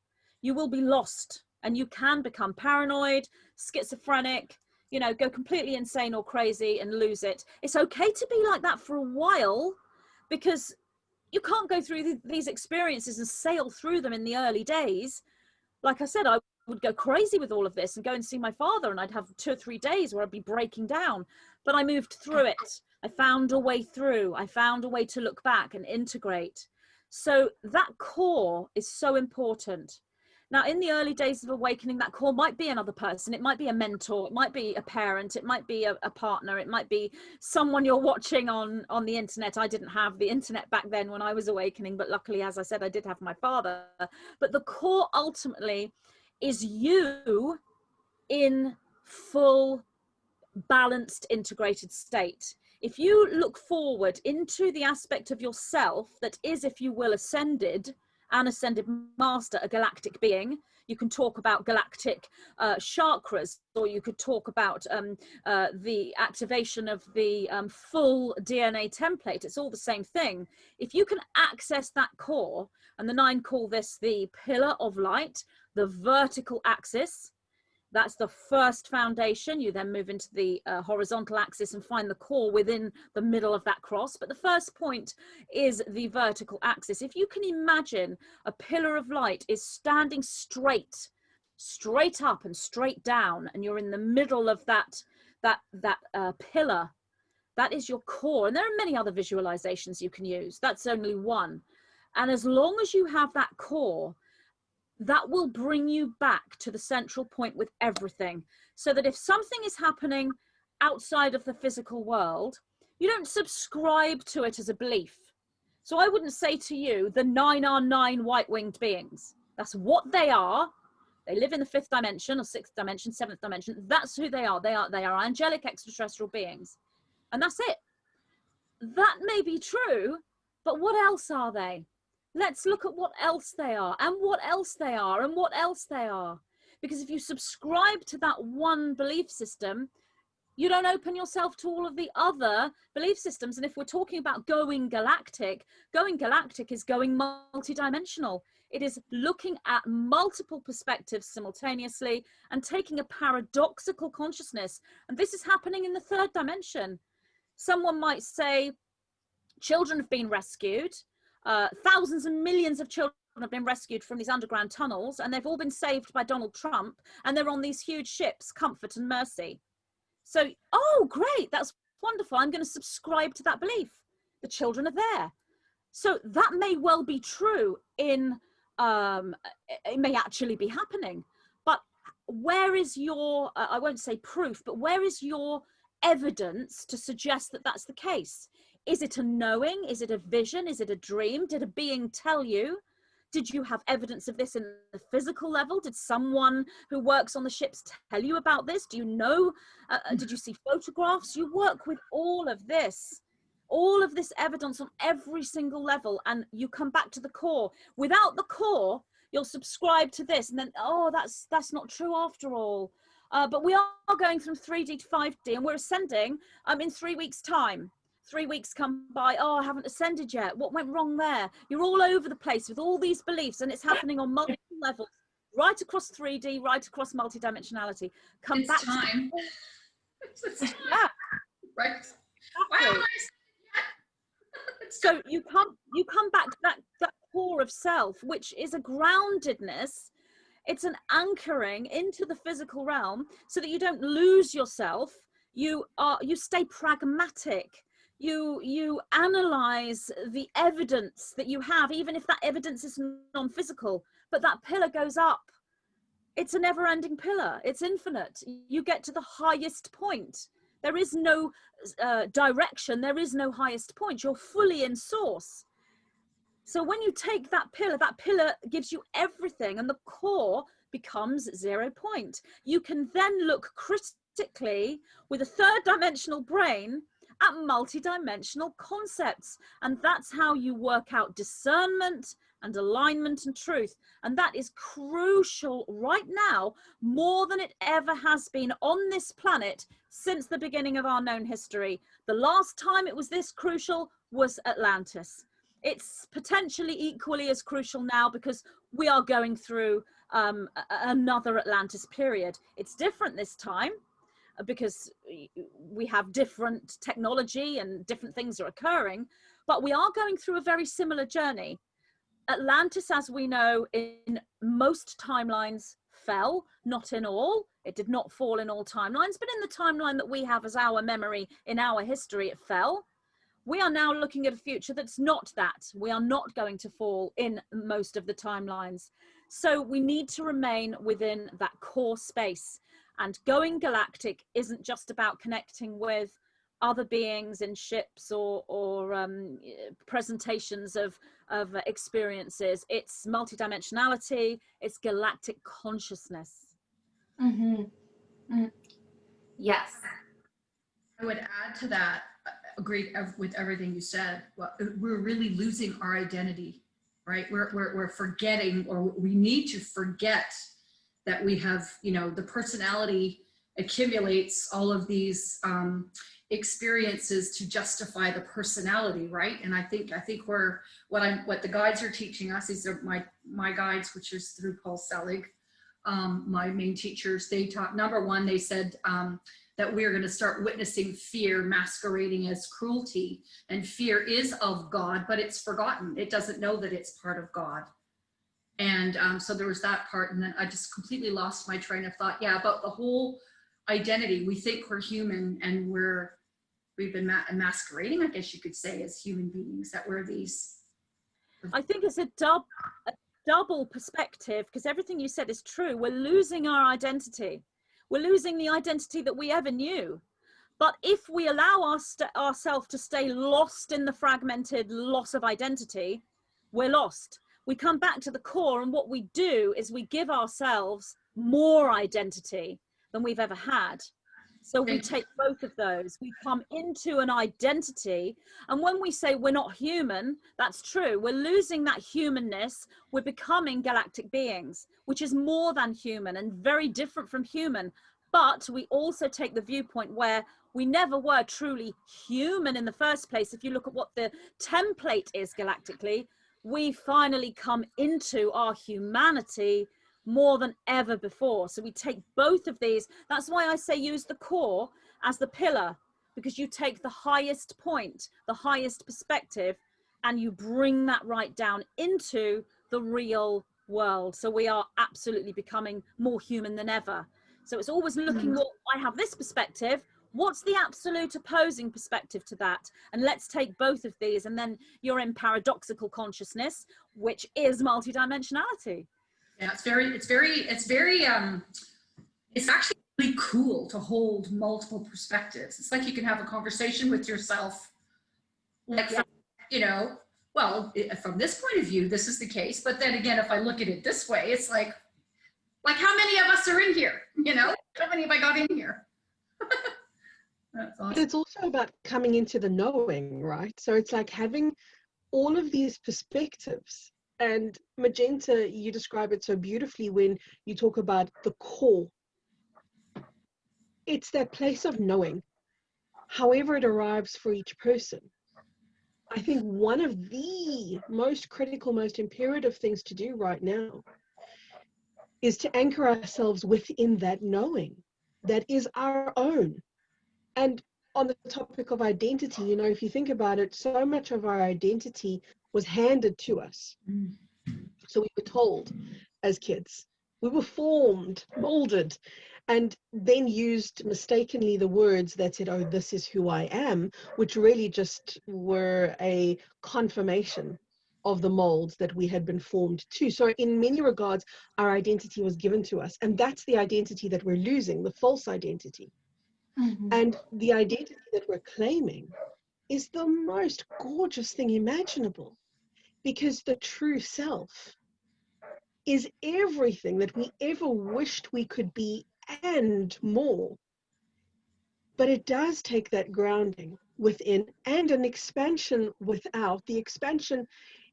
you will be lost, and you can become paranoid, schizophrenic, you know, go completely insane or crazy and lose it. It's okay to be like that for a while, because you can't go through these experiences and sail through them in the early days. Like I said, I would go crazy with all of this and go and see my father, and I'd have 2 or 3 days where I'd be breaking down, but I moved through it. I found a way through. I found a way to look back and integrate. So that core is so important. Now, in the early days of awakening, that core might be another person. It might be a mentor. It might be a parent. It might be a partner. It might be someone you're watching on the internet. I didn't have the internet back then when I was awakening, but luckily, as I said, I did have my father. But the core ultimately is you in full, balanced, integrated state. If you look forward into the aspect of yourself that is, if you will, ascended, an ascended master, a galactic being, you can talk about galactic chakras, or you could talk about the activation of the full DNA template. It's all the same thing. If you can access that core, and the 9 call this the pillar of light, the vertical axis, that's the first foundation. You then move into the horizontal axis and find the core within the middle of that cross. But the first point is the vertical axis. If you can imagine a pillar of light is standing straight up and straight down, and you're in the middle of that pillar, that is your core. And there are many other visualizations you can use. That's only one. And as long as you have that core, that will bring you back to the central point with everything. So that if something is happening outside of the physical world, you don't subscribe to it as a belief. So I wouldn't say to you, the 9 are 9 white-winged beings. That's what they are. They live in the 5th dimension or 6th dimension, 7th dimension. That's who they are. They are angelic extraterrestrial beings. And that's it. That may be true, but what else are they? Let's look at what else they are, and what else they are, and what else they are. Because if you subscribe to that one belief system, you don't open yourself to all of the other belief systems. And if we're talking about going galactic is going multidimensional. It is looking at multiple perspectives simultaneously and taking a paradoxical consciousness. And this is happening in the 3rd dimension. Someone might say, children have been rescued. Thousands and millions of children have been rescued from these underground tunnels, and they've all been saved by Donald Trump, and they're on these huge ships, Comfort and Mercy. So, oh, great, that's wonderful. I'm going to subscribe to that belief. The children are there. So that may well be true it may actually be happening. But where is your, I won't say proof, but where is your evidence to suggest that that's the case? Is it a knowing? Is it a vision? Is it a dream? Did a being tell you? Did you have evidence of this in the physical level? Did someone who works on the ships tell you about this? Do you know? Did you see photographs? You work with all of this evidence on every single level, and you come back to the core. Without the core, you'll subscribe to this, and then, oh, that's not true after all. But we are going from 3D to 5D, and we're ascending in 3 weeks' time. 3 weeks come by, oh, I haven't ascended yet. What went wrong there? You're all over the place with all these beliefs, and it's happening on multiple levels, right across 3D, right across multidimensionality. Come it's back time. to It's time. yeah. Right. Exactly. Wow. So you come back to that core of self, which is a groundedness. It's an anchoring into the physical realm so that you don't lose yourself. You stay pragmatic. You analyze the evidence that you have, even if that evidence is non-physical, but that pillar goes up. It's a never-ending pillar. It's infinite. You get to the highest point. There is no direction. There is no highest point. You're fully in source. So when you take that pillar gives you everything, and the core becomes 0 point. You can then look critically with a 3rd dimensional brain at multidimensional concepts, and that's how you work out discernment and alignment and truth. And that is crucial right now, more than it ever has been on this planet since the beginning of our known history. The last time it was this crucial was Atlantis. It's potentially equally as crucial now, because we are going through another Atlantis period. It's different this time because we have different technology and different things are occurring, but we are going through a very similar journey. Atlantis, as we know, in most timelines fell, not in all. It did not fall in all timelines, but in the timeline that we have as our memory in our history, it fell. We are now looking at a future that's not that. We are not going to fall in most of the timelines. So we need to remain within that core space. And going galactic isn't just about connecting with other beings in ships or presentations of experiences. It's multidimensionality, it's galactic consciousness. Mm-hmm. Mm-hmm. Yes. I would add to that, agree with everything you said. Well, we're really losing our identity, right? We're forgetting, or we need to forget that we have, you know, the personality accumulates all of these experiences to justify the personality, right? And I think we're, what the guides are teaching us, these are my guides, which is through Paul Selig, my main teachers. They taught, number one, they said that we're going to start witnessing fear masquerading as cruelty, and fear is of God, but it's forgotten. It doesn't know that it's part of God. And so there was that part, and then I just completely lost my train of thought. Yeah, about the whole identity. We think we're human, and we've been masquerading, I guess you could say, as human beings, that we're these. I think it's a double perspective, because everything you said is true. We're losing our identity. We're losing the identity that we ever knew. But if we allow ourselves to stay lost in the fragmented loss of identity, we're lost. We come back to the core, and what we do is we give ourselves more identity than we've ever had. So we take both of those. We come into an identity, and when we say we're not human, that's true. We're losing that humanness. We're becoming galactic beings, which is more than human and very different from human. But we also take the viewpoint where we never were truly human in the first place. If you look at what the template is galactically, we finally come into our humanity more than ever before. So we take both of these. That's why I say use the core as the pillar, because you take the highest point, the highest perspective, and you bring that right down into the real world. So we are absolutely becoming more human than ever. So it's always looking, well, I have this perspective. What's the absolute opposing perspective to that? And let's take both of these, and then you're in paradoxical consciousness, which is multidimensionality. Yeah, it's actually really cool to hold multiple perspectives. It's like you can have a conversation with yourself, like, from, you know, well, from this point of view, this is the case. But then again, if I look at it this way, it's like how many of us are in here? You know, how many have I got in here? That's awesome. But it's also about coming into the knowing, right? So it's like having all of these perspectives. And Magenta, you describe it so beautifully when you talk about the core. It's that place of knowing, however it arrives for each person. I think one of the most critical, most imperative things to do right now is to anchor ourselves within that knowing that is our own. And on the topic of identity, you know, if you think about it, so much of our identity was handed to us. So we were told as kids, we were formed, molded, and then used mistakenly the words that said, oh, this is who I am, which really just were a confirmation of the molds that we had been formed to. So in many regards, our identity was given to us. And that's the identity that we're losing, the false identity. And the identity that we're claiming is the most gorgeous thing imaginable, because the true self is everything that we ever wished we could be and more. But it does take that grounding within and an expansion without, the expansion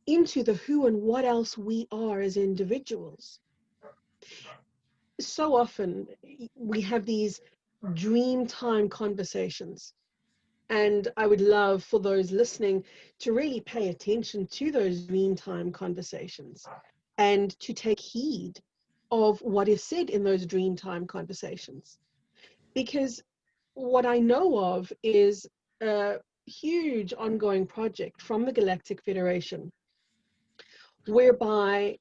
into the who and what else we are as individuals. So often we have these dream time conversations, and I would love for those listening to really pay attention to those dream time conversations and to take heed of what is said in those dream time conversations. Because what I know of is a huge ongoing project from the Galactic Federation, whereby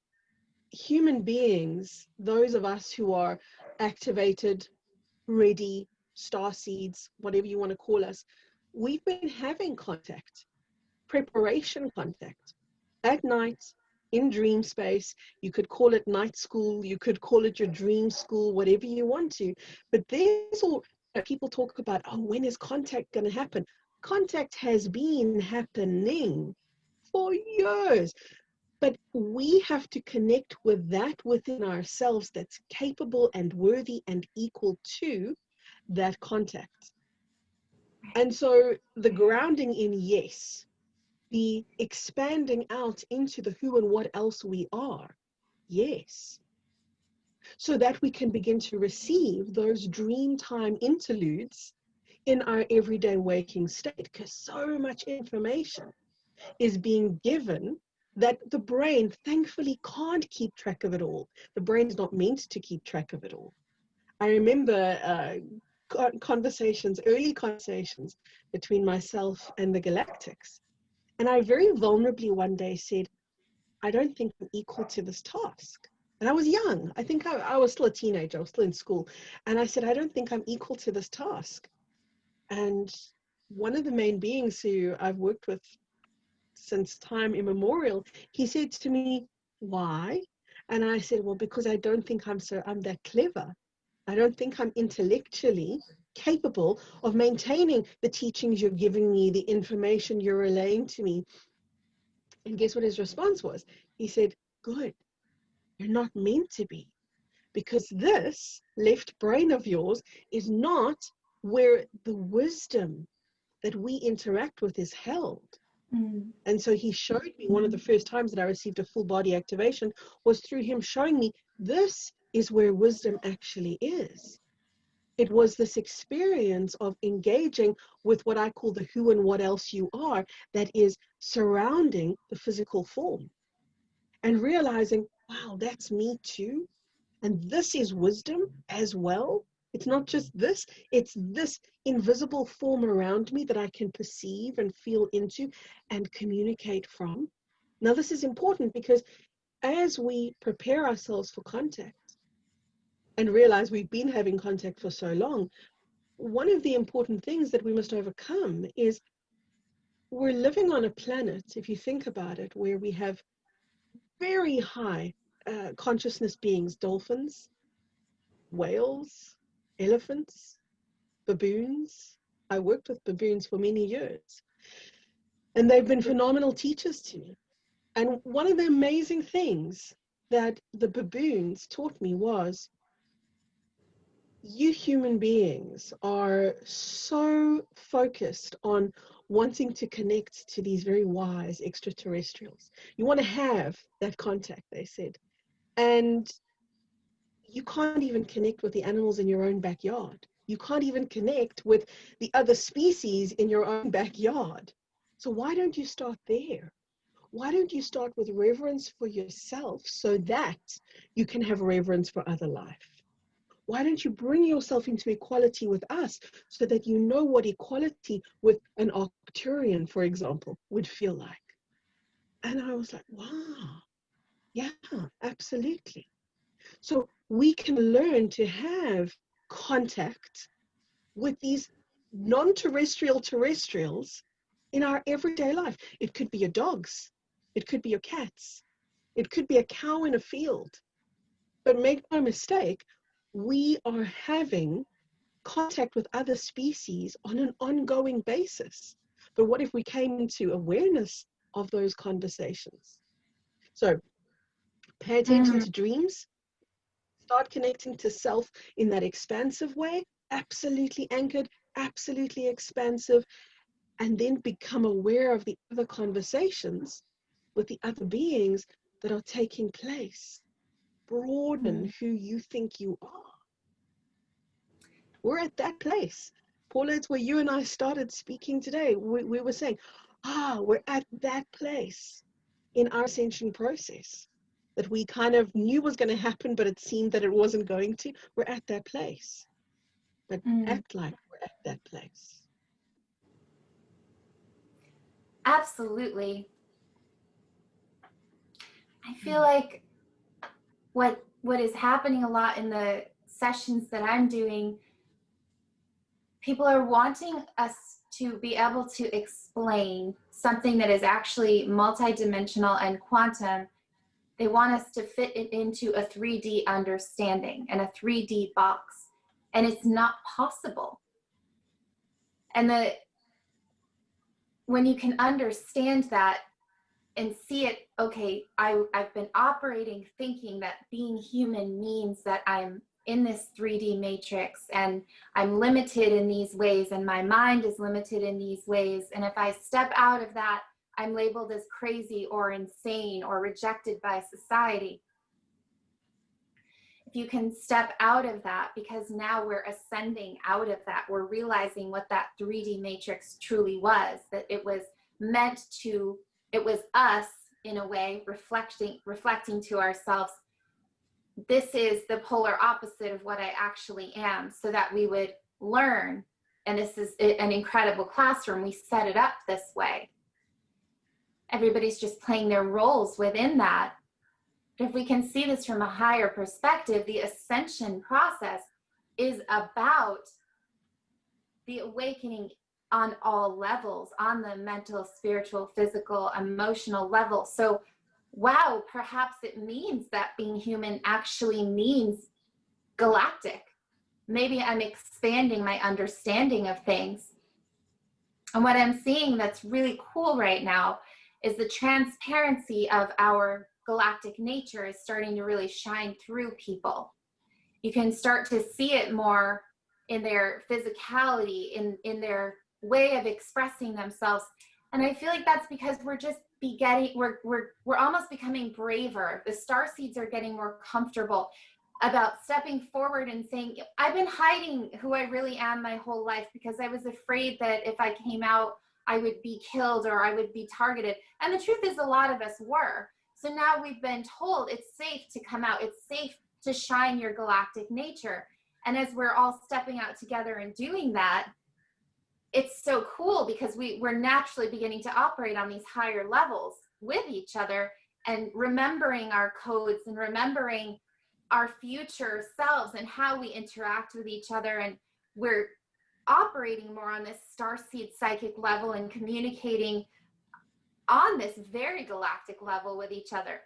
human beings, those of us who are activated, ready, starseeds, whatever you want to call us, we've been having contact, preparation contact, at night, in dream space. You could call it night school, you could call it your dream school, whatever you want to. But there's all people talk about, oh, when is contact going to happen? Contact has been happening for years. But we have to connect with that within ourselves that's capable and worthy and equal to that contact. And so the grounding in yes, the expanding out into the who and what else we are, yes, so that we can begin to receive those dream time interludes in our everyday waking state, because so much information is being given that the brain thankfully can't keep track of it all. The brain's not meant to keep track of it all. I remember conversations, early conversations between myself and the Galactics. And I very vulnerably one day said, I don't think I'm equal to this task. And I was young. I think I was still a teenager. I was still in school. And I said, I don't think I'm equal to this task. And one of the main beings who I've worked with since time immemorial, he said to me, why? And I said, well, because I don't think I'm that clever. I don't think I'm intellectually capable of maintaining the teachings you're giving me, the information you're relaying to me. And guess what his response was? He said, good, you're not meant to be, because this left brain of yours is not where the wisdom that we interact with is held. And so he showed me, one of the first times that I received a full body activation was through him showing me this is where wisdom actually is. It was this experience of engaging with what I call the who and what else you are that is surrounding the physical form, and realizing, wow, that's me too. And this is wisdom as well. It's not just this, it's this invisible form around me that I can perceive and feel into and communicate from. Now, this is important because as we prepare ourselves for contact and realize we've been having contact for so long, one of the important things that we must overcome is we're living on a planet, if you think about it, where we have very high consciousness beings, dolphins, whales, elephants, baboons. I worked with baboons for many years, and they've been phenomenal teachers to me. And one of the amazing things that the baboons taught me was, you human beings are so focused on wanting to connect to these very wise extraterrestrials. You want to have that contact, they said. And you can't even connect with the animals in your own backyard. You can't even connect with the other species in your own backyard. So why don't you start there? Why don't you start with reverence for yourself so that you can have reverence for other life? Why don't you bring yourself into equality with us so that you know what equality with an Arcturian, for example, would feel like? And I was like, wow, yeah, absolutely. So we can learn to have contact with these non-terrestrial terrestrials in our everyday life. It could be your dogs. It could be your cats. It could be a cow in a field. But make no mistake, we are having contact with other species on an ongoing basis. But what if we came into awareness of those conversations? So pay attention to dreams. Start connecting to self in that expansive way, absolutely anchored, absolutely expansive, and then become aware of the other conversations with the other beings that are taking place. Broaden who you think you are. We're at that place. Paula, it's where you and I started speaking today. We were saying, we're at that place in our ascension process that we kind of knew was going to happen, but it seemed that it wasn't going to. We're at that place. But act like we're at that place. Absolutely. I feel like what is happening a lot in the sessions that I'm doing, people are wanting us to be able to explain something that is actually multidimensional and quantum They want us to fit it into a 3D understanding and a 3D box. And it's not possible. And when you can understand that and see it, okay, I've been operating thinking that being human means that I'm in this 3D matrix and I'm limited in these ways and my mind is limited in these ways. And if I step out of that, I'm labeled as crazy or insane or rejected by society. If you can step out of that, because now we're ascending out of that, we're realizing what that 3D matrix truly was, that it was meant to, it was us in a way reflecting to ourselves, this is the polar opposite of what I actually am, so that we would learn. And this is an incredible classroom. We set it up this way. Everybody's just playing their roles within that. But if we can see this from a higher perspective, the ascension process is about the awakening on all levels, on the mental, spiritual, physical, emotional level. So, wow, perhaps it means that being human actually means galactic. Maybe I'm expanding my understanding of things. And what I'm seeing that's really cool right now is the transparency of our galactic nature is starting to really shine through people. You can start to see it more in their physicality, in their way of expressing themselves. And I feel like that's because we're just we're almost becoming braver. The starseeds are getting more comfortable about stepping forward and saying, I've been hiding who I really am my whole life because I was afraid that if I came out, I would be killed or I would be targeted. And the truth is, a lot of us were. So now we've been told it's safe to come out. It's safe to shine your galactic nature. And as we're all stepping out together and doing that, it's so cool because we're naturally beginning to operate on these higher levels with each other and remembering our codes and remembering our future selves and how we interact with each other. And we're operating more on this starseed psychic level and communicating on this very galactic level with each other.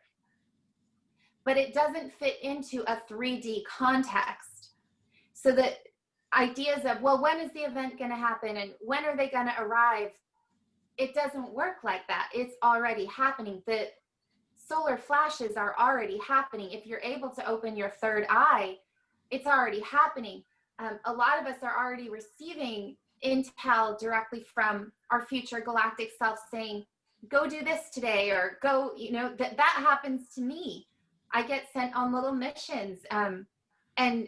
But it doesn't fit into a 3D context. So that ideas of, well, when is the event going to happen and when are they going to arrive? It doesn't work like that. It's already happening. The solar flashes are already happening. If you're able to open your third eye, it's already happening. A lot of us are already receiving intel directly from our future galactic self saying, go do this today, or go, that happens to me. I get sent on little missions. And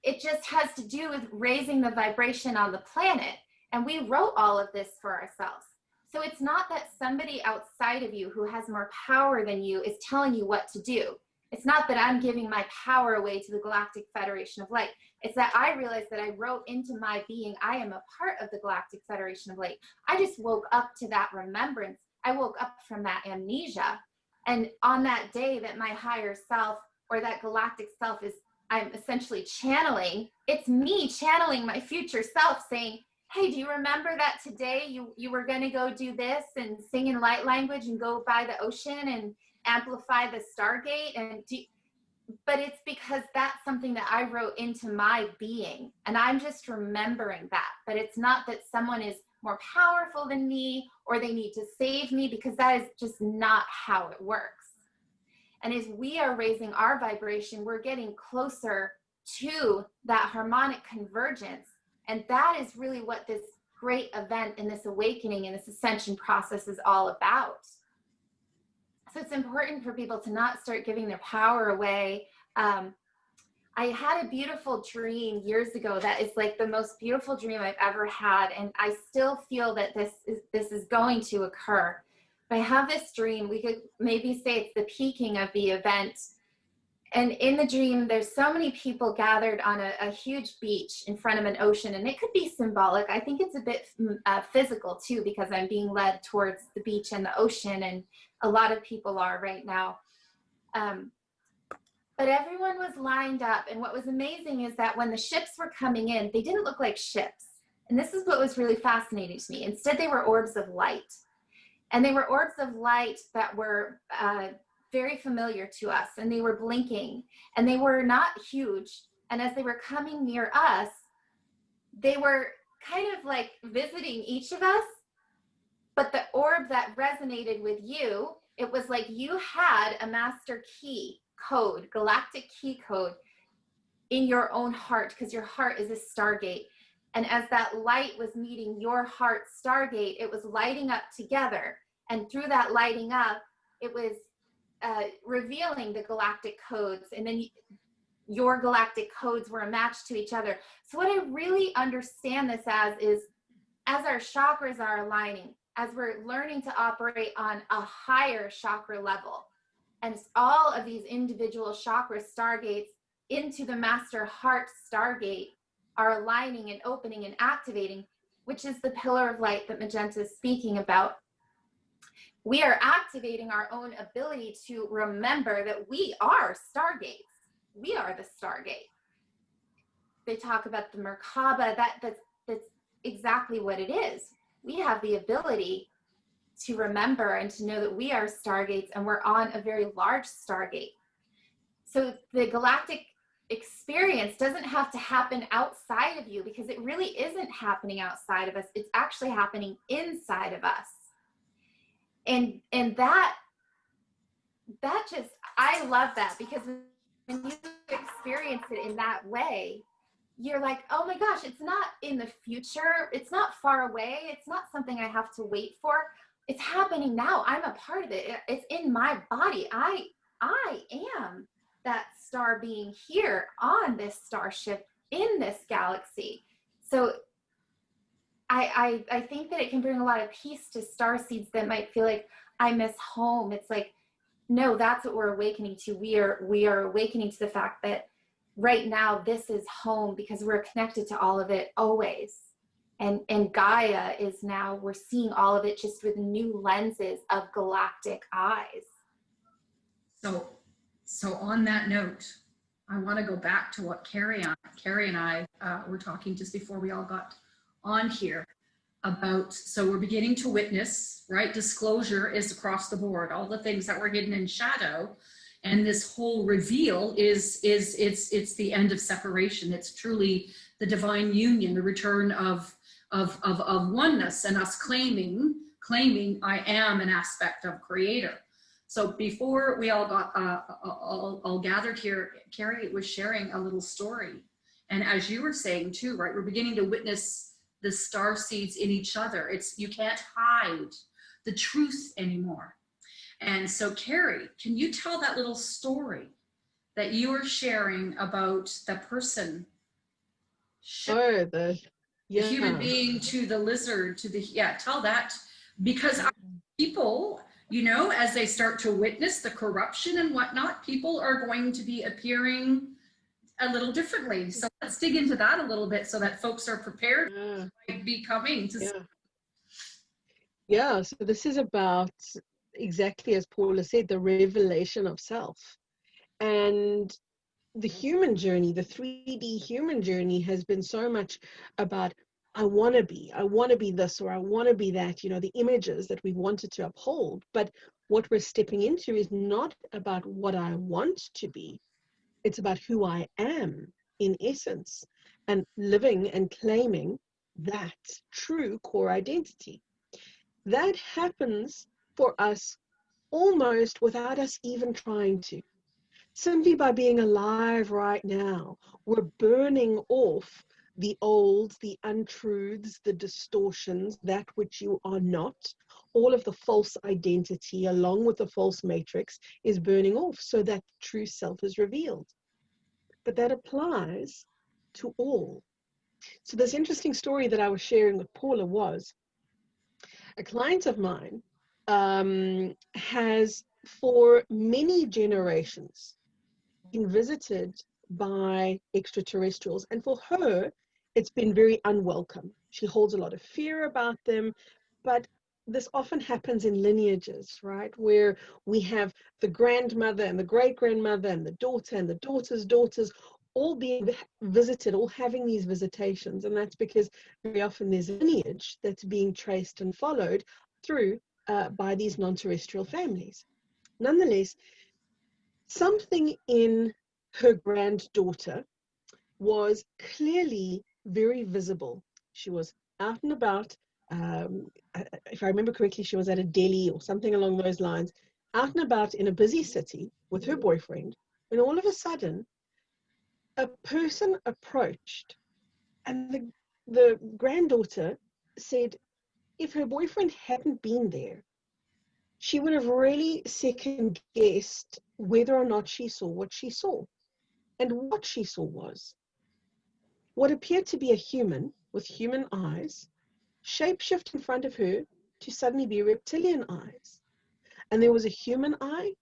it just has to do with raising the vibration on the planet. And we wrote all of this for ourselves. So it's not that somebody outside of you who has more power than you is telling you what to do. It's not that I'm giving my power away to the Galactic Federation of Light. It's that I realized that I wrote into my being, I am a part of the Galactic Federation of Light. I just woke up to that remembrance. I woke up from that amnesia. And on that day that my higher self or that galactic self is, I'm essentially channeling, it's me channeling my future self saying, hey, do you remember that today you were going to go do this and sing in light language and go by the ocean and amplify the Stargate? But it's because that's something that I wrote into my being, and I'm just remembering that. But it's not that someone is more powerful than me or they need to save me, because that is just not how it works. And as we are raising our vibration, we're getting closer to that harmonic convergence. And that is really what this great event and this awakening and this ascension process is all about. So it's important for people to not start giving their power away. I had a beautiful dream years ago that is like the most beautiful dream I've ever had. And I still feel that this is going to occur. But I have this dream, we could maybe say it's the peaking of the event. And in the dream, there's so many people gathered on a huge beach in front of an ocean. And it could be symbolic. I think it's a bit physical too, because I'm being led towards the beach and the ocean. And a lot of people are right now. But everyone was lined up. And what was amazing is that when the ships were coming in, they didn't look like ships. And this is what was really fascinating to me. Instead, they were orbs of light. And they were orbs of light that were very familiar to us, and they were blinking, and they were not huge. And as they were coming near us, they were kind of like visiting each of us. But the orb that resonated with you, it was like you had a master key code, galactic key code in your own heart, because your heart is a stargate. And as that light was meeting your heart stargate, it was lighting up together. And through that lighting up, it was revealing the galactic codes. And then your galactic codes were a match to each other. So what I really understand this as is, as our chakras are aligning, as we're learning to operate on a higher chakra level, and all of these individual chakra stargates into the master heart stargate are aligning and opening and activating, which is the pillar of light that Magenta is speaking about. We are activating our own ability to remember that we are stargates. We are the stargate. They talk about the Merkaba. That's exactly what it is. We have the ability to remember and to know that we are stargates, and we're on a very large stargate. So the galactic experience doesn't have to happen outside of you, because it really isn't happening outside of us. It's actually happening inside of us. And that just, I love that, because when you experience it in that way, you're like, oh my gosh, it's not in the future. It's not far away. It's not something I have to wait for. It's happening now. I'm a part of it. It's in my body. I am that star being here on this starship in this galaxy. So I think that it can bring a lot of peace to starseeds that might feel like, I miss home. It's like, no, that's what we're awakening to. We are awakening to the fact that right now this is home, because we're connected to all of it always. And Gaia is now, we're seeing all of it just with new lenses of galactic eyes. So on that note, I want to go back to what Carrie and I were talking just before we all got on here about. So we're beginning to witness, right? Disclosure is across the board, all the things that were hidden in shadow. And this whole reveal is it's the end of separation. It's truly the divine union, the return of oneness, and us claiming I am an aspect of Creator. So before we all got all gathered here, Carrie was sharing a little story, and as you were saying too, right? We're beginning to witness the star seeds in each other. It's, you can't hide the truth anymore. And so, Carrie, can you tell that little story that you were sharing about the person? Sure, the human being to the lizard to the, tell that, because people, you know, as they start to witness the corruption and whatnot, people are going to be appearing a little differently. So let's dig into that a little bit so that folks are prepared to be coming to. Yeah, so this is about, exactly as Paula said, the revelation of self. And the human journey, the 3D human journey, has been so much about, I want to be this, or I want to be that, you know, the images that we've wanted to uphold. But what we're stepping into is not about what I want to be. It's about who I am in essence, and living and claiming that true core identity. That happens for us almost without us even trying to. Simply by being alive right now, we're burning off the old, the untruths, the distortions, that which you are not. All of the false identity, along with the false matrix, is burning off so that true self is revealed. But that applies to all. So this interesting story that I was sharing with Paula was, a client of mine has for many generations been visited by extraterrestrials, and for her it's been very unwelcome. She holds a lot of fear about them, but this often happens in lineages, right, where we have the grandmother and the great-grandmother and the daughter and the daughter's daughters all being visited, all having these visitations. And that's because very often there's a lineage that's being traced and followed through by these non-terrestrial families. Nonetheless, something in her granddaughter was clearly very visible. She was out and about. If I remember correctly, she was at a deli or something along those lines, out and about in a busy city with her boyfriend, when all of a sudden a person approached, and the granddaughter said if her boyfriend hadn't been there, she would have really second guessed whether or not she saw what she saw. And what she saw was what appeared to be a human with human eyes shapeshift in front of her to suddenly be reptilian eyes. And there was a human eye,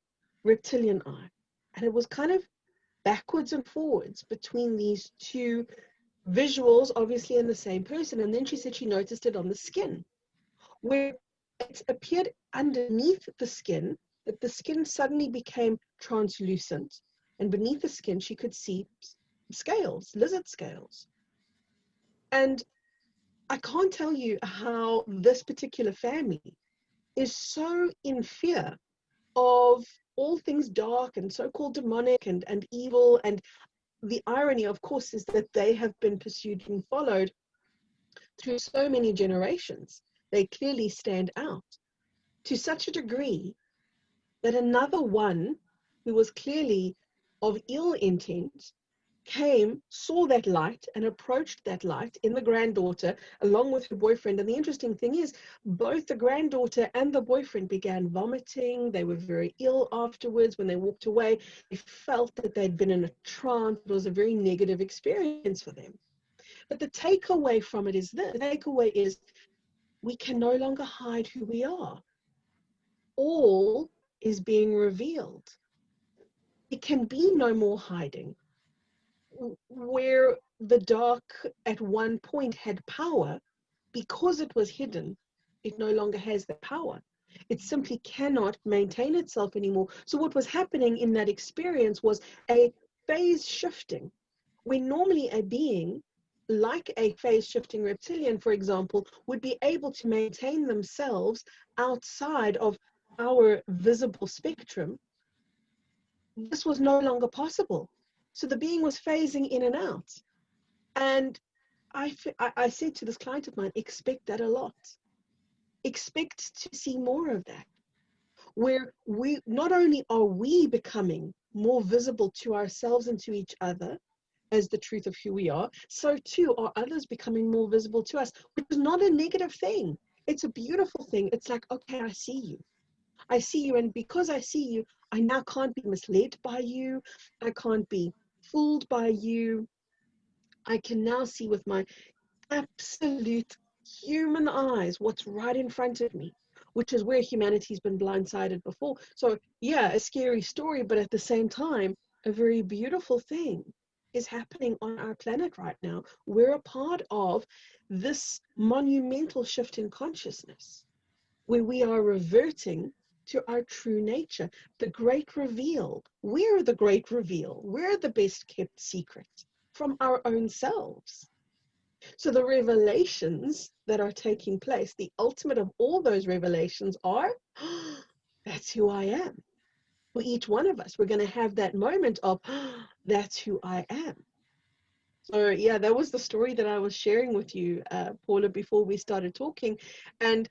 reptilian eye. And it was kind of backwards and forwards between these two visuals, obviously in the same person. And then she said she noticed it on the skin, where it appeared underneath the skin, that the skin suddenly became translucent. And beneath the skin, she could see scales, lizard scales. And I can't tell you how this particular family is so in fear of all things dark and so-called demonic and evil. And the irony, of course, is that they have been pursued and followed through so many generations. They clearly stand out to such a degree that another one who was clearly of ill intent came, saw that light, and approached that light in the granddaughter along with her boyfriend. And the interesting thing is, both the granddaughter and the boyfriend began vomiting. They were very ill afterwards. When they walked away, they felt that they'd been in a trance. It was a very negative experience for them. But the takeaway from it is this. The takeaway is we can no longer hide who we are. All is being revealed. It can be no more hiding. Where the dark at one point had power, because it was hidden, it no longer has the power. It simply cannot maintain itself anymore. So what was happening in that experience was a phase shifting, where normally a being like a phase shifting reptilian, for example, would be able to maintain themselves outside of our visible spectrum. This was no longer possible. So the being was phasing in and out. And I said to this client of mine, expect that a lot. Expect to see more of that, where we not only are we becoming more visible to ourselves and to each other as the truth of who we are, so too are others becoming more visible to us, which is not a negative thing. It's a beautiful thing. It's like, okay, I see you. I see you, and because I see you, I now can't be misled by you. I can't be fooled by you. I can now see with my absolute human eyes what's right in front of me, which is where humanity's been blindsided before. So yeah, a scary story, but at the same time, a very beautiful thing is happening on our planet right now. We're a part of this monumental shift in consciousness, where we are reverting to our true nature, the great reveal. We're the great reveal. We're the best kept secret from our own selves. So the revelations that are taking place, the ultimate of all those revelations are, that's who I am. For each one of us, we're going to have that moment of, that's who I am. So yeah, that was the story that I was sharing with you, Paula, before we started talking. And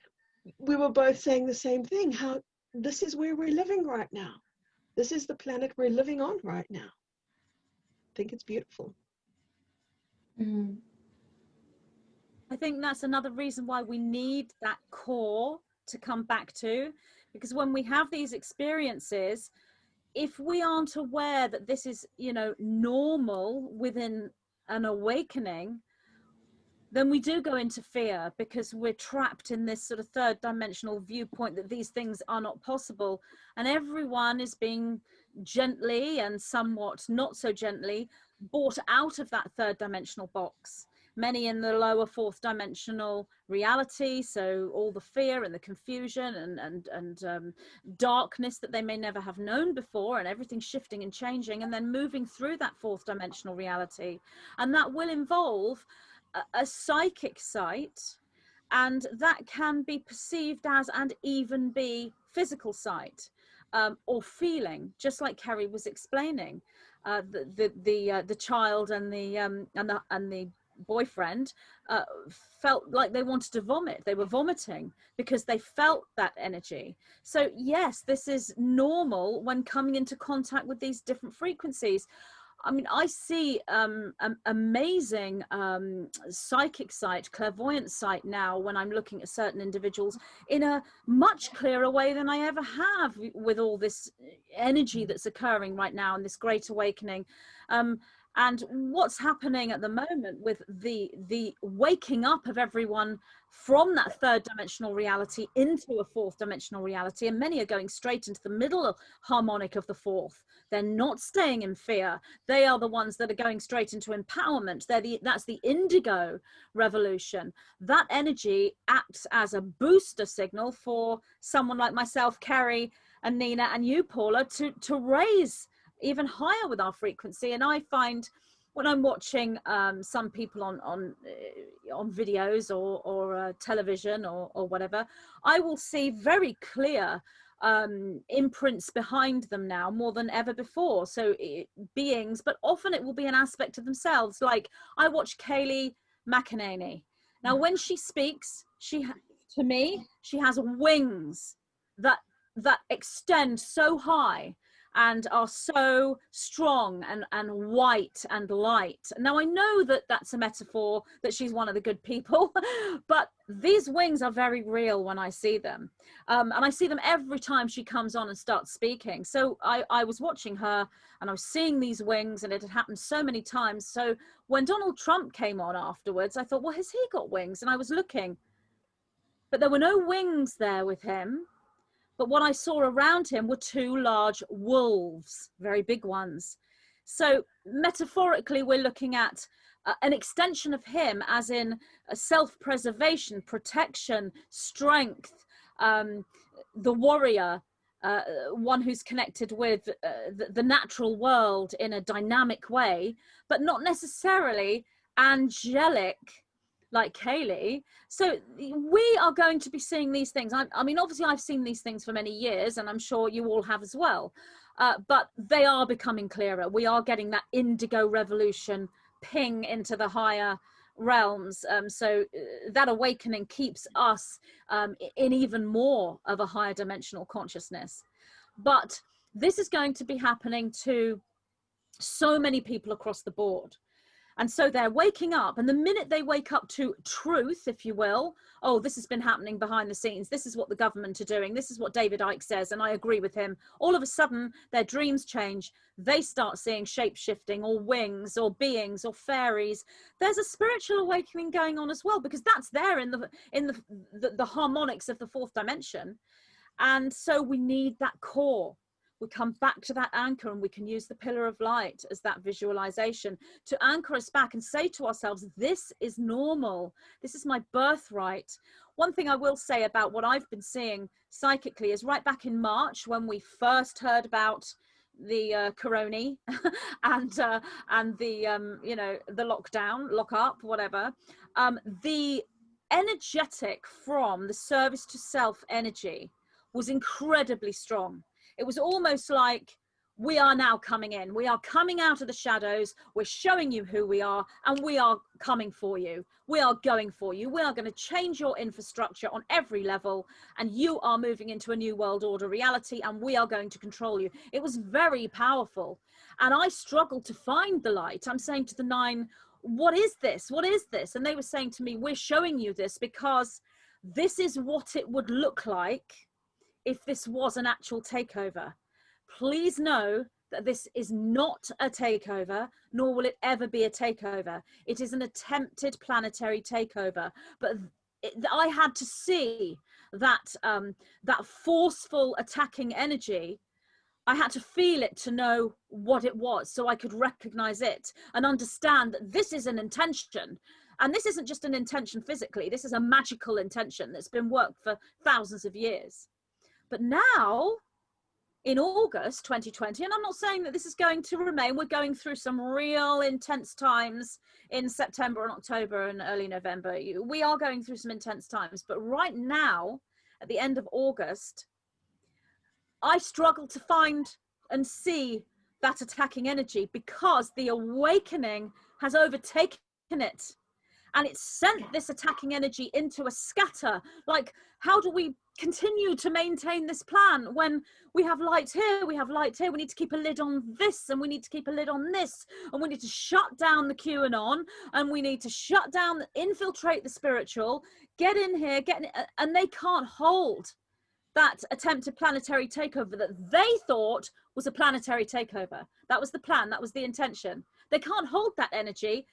we were both saying the same thing, how this is where we're living right now. This is the planet we're living on right now. I think it's beautiful. Mm. I think that's another reason why we need that core to come back to, because when we have these experiences, if we aren't aware that this is, you know, normal within an awakening, then we do go into fear because we're trapped in this sort of third dimensional viewpoint that these things are not possible. And everyone is being gently and somewhat not so gently brought out of that third dimensional box. Many in the lower fourth dimensional reality, so all the fear and the confusion and darkness that they may never have known before, and everything shifting and changing, and then moving through that fourth dimensional reality. And that will involve a psychic sight, and that can be perceived as and even be physical sight. or feeling, just like Kerry was explaining. The child and the boyfriend felt like they wanted to vomit. They were vomiting because they felt that energy. So yes, this is normal when coming into contact with these different frequencies. I mean, I see amazing psychic sight, clairvoyant sight now when I'm looking at certain individuals in a much clearer way than I ever have, with all this energy that's occurring right now and this great awakening. And what's happening at the moment with the waking up of everyone from that third dimensional reality into a fourth dimensional reality, and many are going straight into the middle harmonic of the fourth. They're not staying in fear. They are the ones that are going straight into empowerment. That's the indigo revolution. That energy acts as a booster signal for someone like myself, Kerry, and Nina, and you, Paula, to raise even higher with our frequency. And I find when I'm watching some people on videos or television or whatever, I will see very clear imprints behind them now more than ever before. So beings, but often it will be an aspect of themselves. Like I watch Kaylee McEnany. Now when she speaks, to me she has wings that extend so high and are so strong and white and light. Now I know that that's a metaphor, that she's one of the good people, but these wings are very real when I see them. And I see them every time she comes on and starts speaking. So I was watching her and I was seeing these wings, and it had happened so many times. So when Donald Trump came on afterwards, I thought, well, has he got wings? And I was looking, but there were no wings there with him. But what I saw around him were two large wolves, very big ones. So metaphorically, we're looking at an extension of him, as in self-preservation, protection, strength, the warrior, one who's connected with the natural world in a dynamic way, but not necessarily angelic like Kaylee. So we are going to be seeing these things. I mean, obviously I've seen these things for many years, and I'm sure you all have as well. But they are becoming clearer. We are getting that indigo revolution ping into the higher realms. So that awakening keeps us in even more of a higher dimensional consciousness. But this is going to be happening to so many people across the board. And so they're waking up, and the minute they wake up to truth, if you will, oh, this has been happening behind the scenes, this is what the government are doing, this is what David Icke says, and I agree with him, all of a sudden their dreams change. They start seeing shape-shifting or wings or beings or fairies. There's a spiritual awakening going on as well, because that's there in the harmonics of the fourth dimension. And so we need that core. We come back to that anchor, and we can use the pillar of light as that visualization to anchor us back and say to ourselves, this is normal. This is my birthright. One thing I will say about what I've been seeing psychically is right back in March, when we first heard about the corona and the you know, the lockdown, lock up, whatever, the energetic from the service to self energy was incredibly strong. It was almost like, we are now coming in. We are coming out of the shadows. We're showing you who we are, and we are coming for you. We are going for you. We are going to change your infrastructure on every level, and you are moving into a new world order reality, and we are going to control you. It was very powerful. And I struggled to find the light. I'm saying to the nine, what is this? What is this? And they were saying to me, we're showing you this because this is what it would look like if this was an actual takeover. Please know that this is not a takeover, nor will it ever be a takeover. It is an attempted planetary takeover. But I had to see that that forceful attacking energy. I had to feel it to know what it was, so I could recognize it and understand that this is an intention. And this isn't just an intention physically. This is a magical intention that's been worked for thousands of years. But now, in August 2020, and I'm not saying that this is going to remain, we're going through some real intense times in September and October and early November. We are going through some intense times, but right now, at the end of August, I struggle to find and see that attacking energy because the awakening has overtaken it. And it sent this attacking energy into a scatter. Like, how do we continue to maintain this plan when we have light here, we have light here, we need to keep a lid on this, and we need to keep a lid on this, and we need to shut down the QAnon, and we need to shut down, infiltrate the spiritual, get in here, and they can't hold that attempted planetary takeover that they thought was a planetary takeover. That was the plan, that was the intention. They can't hold that energy.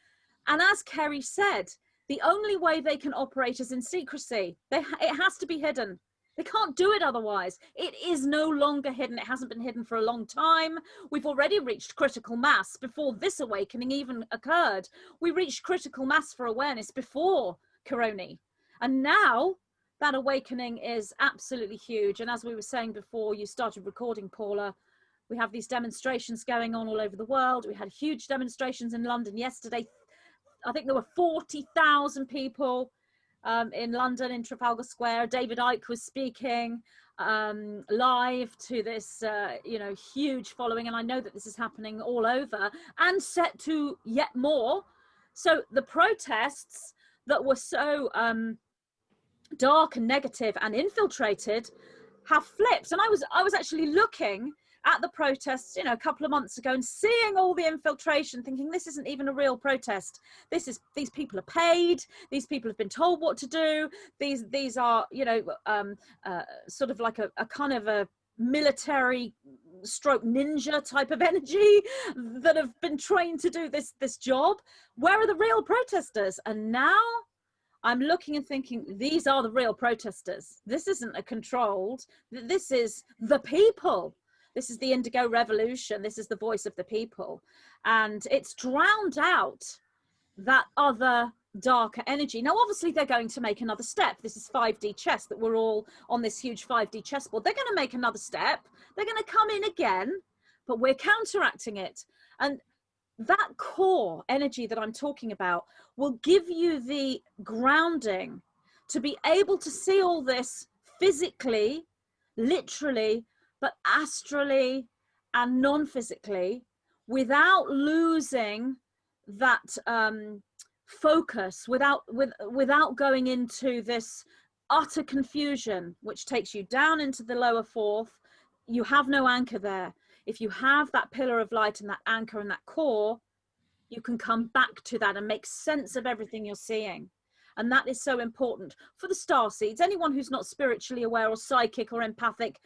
And as Kerry said, the only way they can operate is in secrecy. It has to be hidden. They can't do it otherwise. It is no longer hidden. It hasn't been hidden for a long time. We've already reached critical mass before this awakening even occurred. We reached critical mass for awareness before Corona. And now that awakening is absolutely huge. And as we were saying before you started recording, Paula, we have these demonstrations going on all over the world. We had huge demonstrations in London yesterday. I think there were 40,000 people in London in Trafalgar Square. David Icke was speaking live to this, huge following. And I know that this is happening all over and set to yet more. So the protests that were so dark and negative and infiltrated have flipped. And I was actually looking at the protests, a couple of months ago, and seeing all the infiltration, thinking this isn't even a real protest. These people are paid. These people have been told what to do. These are, sort of like a kind of a military stroke ninja type of energy that have been trained to do this job. Where are the real protesters? And now I'm looking and thinking, these are the real protesters. This isn't a controlled, this is the people. This is the Indigo Revolution. This is the voice of the people. And it's drowned out that other darker energy. Now, obviously, they're going to make another step. This is 5D chess, that we're all on this huge 5D chessboard. They're going to make another step. They're going to come in again, but we're counteracting it. And that core energy that I'm talking about will give you the grounding to be able to see all this physically, literally, but astrally and non-physically, without losing that focus, without going into this utter confusion, which takes you down into the lower fourth. You have no anchor there. If you have that pillar of light and that anchor and that core, you can come back to that and make sense of everything you're seeing. And that is so important for the star seeds. Anyone who's not spiritually aware or psychic or empathic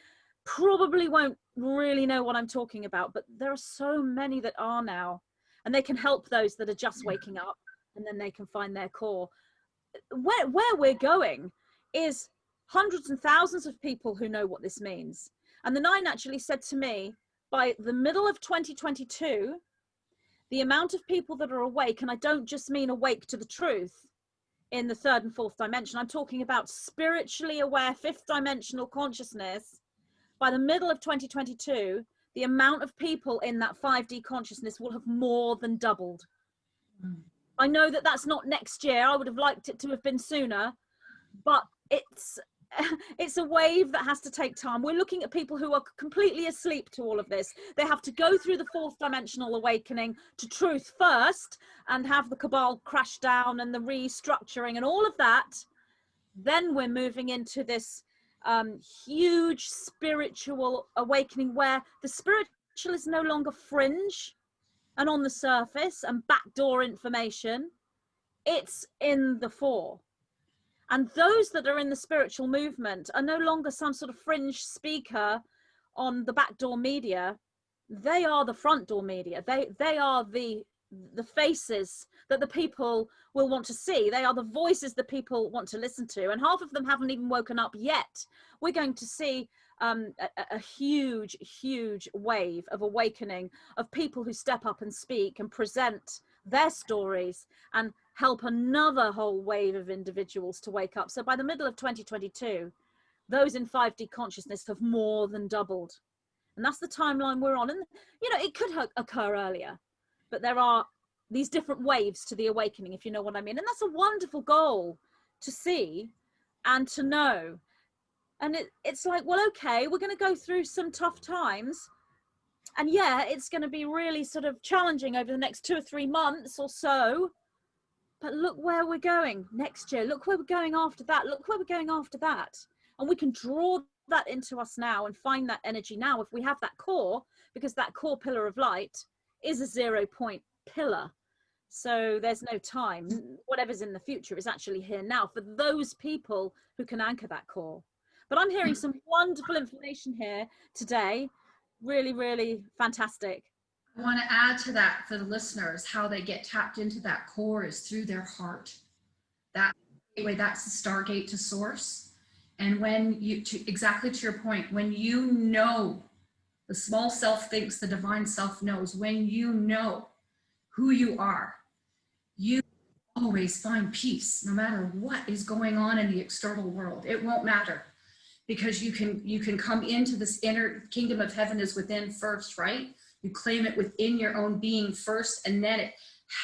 probably won't really know what I'm talking about, but there are so many that are now, and they can help those that are just waking up, and then they can find their core. Where we're going is hundreds and thousands of people who know what this means. And the Nine actually said to me, by the middle of 2022, the amount of people that are awake, and I don't just mean awake to the truth in the third and fourth dimension, I'm talking about spiritually aware fifth dimensional consciousness. By the middle of 2022, the amount of people in that 5D consciousness will have more than doubled. I know that that's not next year. I would have liked it to have been sooner, but it's a wave that has to take time. We're looking at people who are completely asleep to all of this. They have to go through the fourth dimensional awakening to truth first and have the cabal crash down and the restructuring and all of that. Then we're moving into this huge spiritual awakening where the spiritual is no longer fringe and on the surface and backdoor information. It's in the fore. And those that are in the spiritual movement are no longer some sort of fringe speaker on the backdoor media. They are the front door media. They are the faces that the people will want to see. They are the voices that people want to listen to. And half of them haven't even woken up yet. We're going to see a huge, huge wave of awakening of people who step up and speak and present their stories and help another whole wave of individuals to wake up. So by the middle of 2022, those in 5D consciousness have more than doubled. And that's the timeline we're on. And, it could occur earlier, but there are these different waves to the awakening, if you know what I mean. And that's a wonderful goal to see and to know. And it's like, well, okay, we're going to go through some tough times. And yeah, it's going to be really sort of challenging over the next 2 or 3 months or so. But look where we're going next year. Look where we're going after that. Look where we're going after that. And we can draw that into us now and find that energy now if we have that core, because that core pillar of light is a 0-point pillar. So there's no time. Whatever's in the future is actually here now for those people who can anchor that core. But I'm hearing some wonderful information here today. Really, really fantastic. I want to add to that for the listeners, how they get tapped into that core is through their heart. That gateway, that's the stargate to source. And when you, exactly to your point, when you know, the small self thinks the divine self knows, when you know who you are, you always find peace no matter what is going on in the external world. It won't matter, because you can come into this inner kingdom of heaven is within first, right? You claim it within your own being first, and then it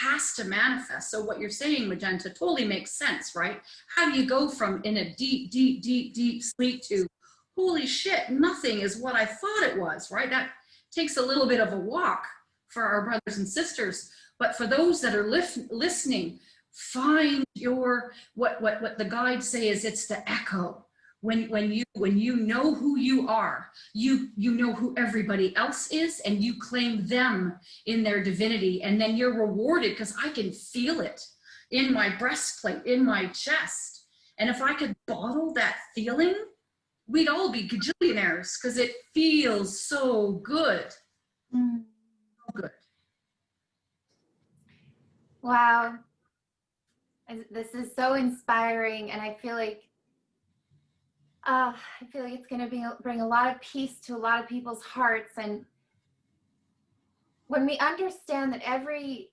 has to manifest. So what you're saying, Magenta, totally makes sense, right? How do you go from in a deep, deep, deep, deep sleep to, holy shit, nothing is what I thought it was, right? That takes a little bit of a walk for our brothers and sisters. But for those that are listening, find your, what the guides say is it's the echo. When you know who you are, you know who everybody else is, and you claim them in their divinity, and then you're rewarded, because I can feel it in my breastplate, in my chest. And if I could bottle that feeling, we'd all be gajillionaires, because it feels so good. So good. Wow. This is so inspiring, and I feel like it's going to bring a lot of peace to a lot of people's hearts. And when we understand that every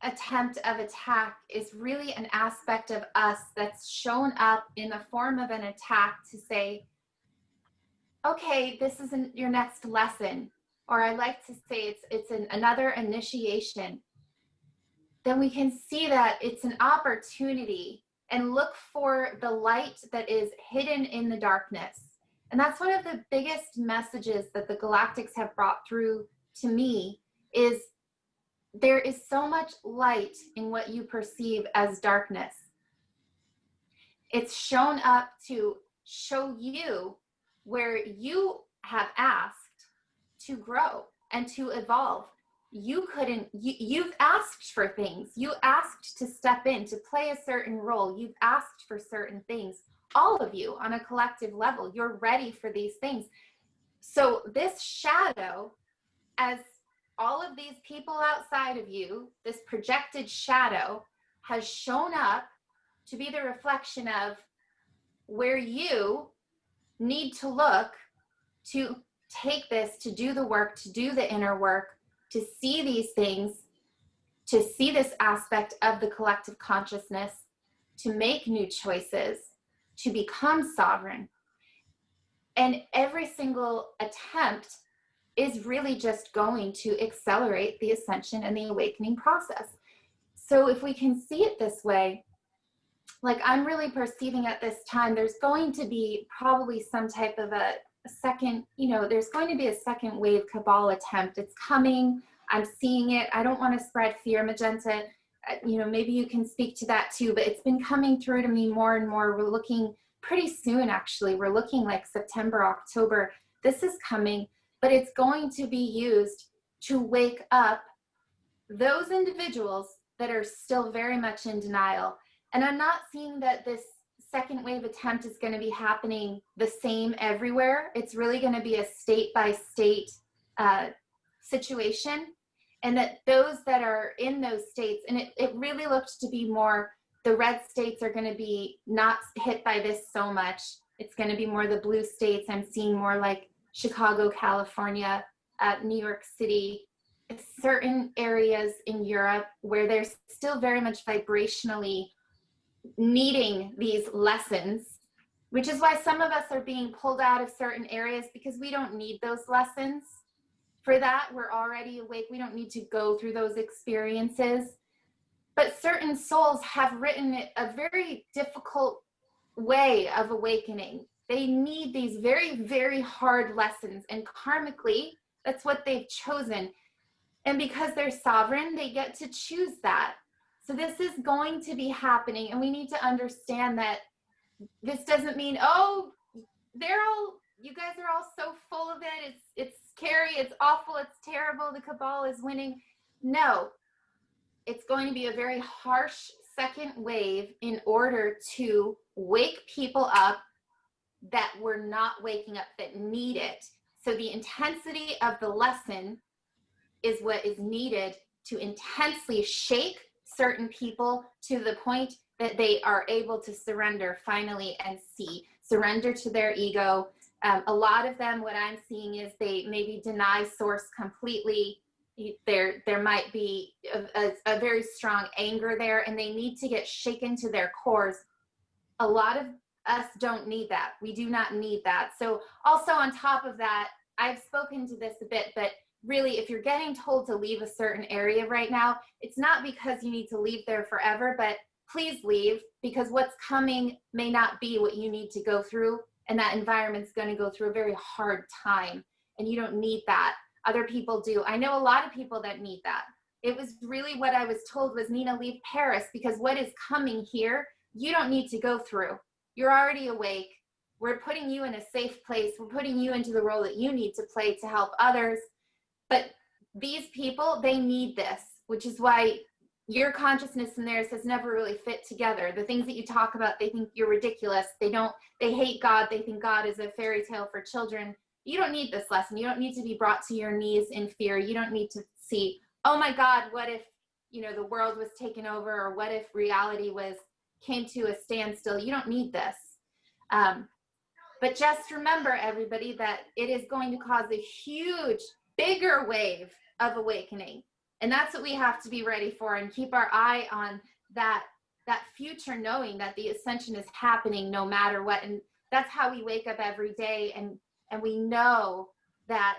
attempt of attack is really an aspect of us that's shown up in the form of an attack to say, okay, this isn't your next lesson, or I like to say it's another initiation, then we can see that it's an opportunity and look for the light that is hidden in the darkness. And that's one of the biggest messages that the Galactics have brought through to me, is there is so much light in what you perceive as darkness. It's shown up to show you where you have asked to grow and to evolve. You've asked for things. You asked to step in, to play a certain role. You've asked for certain things. All of you on a collective level, you're ready for these things. So this shadow, as all of these people outside of you, this projected shadow has shown up to be the reflection of where you need to look to take this, to do the work, to do the inner work, to see these things, to see this aspect of the collective consciousness, to make new choices, to become sovereign. And every single attempt is really just going to accelerate the ascension and the awakening process. So if we can see it this way, like I'm really perceiving at this time, there's going to be probably some type of a second, there's going to be a second wave cabal attempt. It's coming. I'm seeing it. I don't want to spread fear, Magenta. Maybe you can speak to that too, but it's been coming through to me more and more. We're looking pretty soon, actually. We're looking like September, October. This is coming, but it's going to be used to wake up those individuals that are still very much in denial. And I'm not seeing that this second wave attempt is going to be happening the same everywhere. It's really going to be a state by state situation, and that those that are in those states, and it really looked to be more, the red states are going to be not hit by this so much. It's going to be more the blue states. I'm seeing more like Chicago, California, New York City, certain areas in Europe where they're still very much vibrationally needing these lessons, which is why some of us are being pulled out of certain areas, because we don't need those lessons. For that, we're already awake. We don't need to go through those experiences. But certain souls have written it a very difficult way of awakening. They need these very, very hard lessons, and karmically, that's what they've chosen. And because they're sovereign, they get to choose that. So this is going to be happening, and we need to understand that this doesn't mean, oh, you guys are all so full of it. It's scary, it's awful, it's terrible, the cabal is winning. No, it's going to be a very harsh second wave in order to wake people up that were not waking up, that need it. So the intensity of the lesson is what is needed to intensely shake certain people to the point that they are able to surrender finally and surrender to their ego. A lot of them, what I'm seeing is they maybe deny source completely. There might be a very strong anger there, and they need to get shaken to their cores. A lot of us don't need that. We do not need that. So also on top of that, I've spoken to this a bit, but really, if you're getting told to leave a certain area right now, it's not because you need to leave there forever, but please leave, because what's coming may not be what you need to go through, and that environment's going to go through a very hard time, and you don't need that. Other people do. I know a lot of people that need that. It was really what I was told was, Nina, leave Paris, because what is coming here, you don't need to go through. You're already awake. We're putting you in a safe place. We're putting you into the role that you need to play to help others. But these people, they need this, which is why your consciousness and theirs has never really fit together. The things that you talk about, they think you're ridiculous. They hate God. They think God is a fairy tale for children. You don't need this lesson. You don't need to be brought to your knees in fear. You don't need to see, oh my God, what if, the world was taken over, or what if reality came to a standstill? You don't need this. But just remember, everybody, that it is going to cause a huge, bigger wave of awakening. And that's what we have to be ready for, and keep our eye on that future, knowing that the ascension is happening no matter what. And that's how we wake up every day, and we know that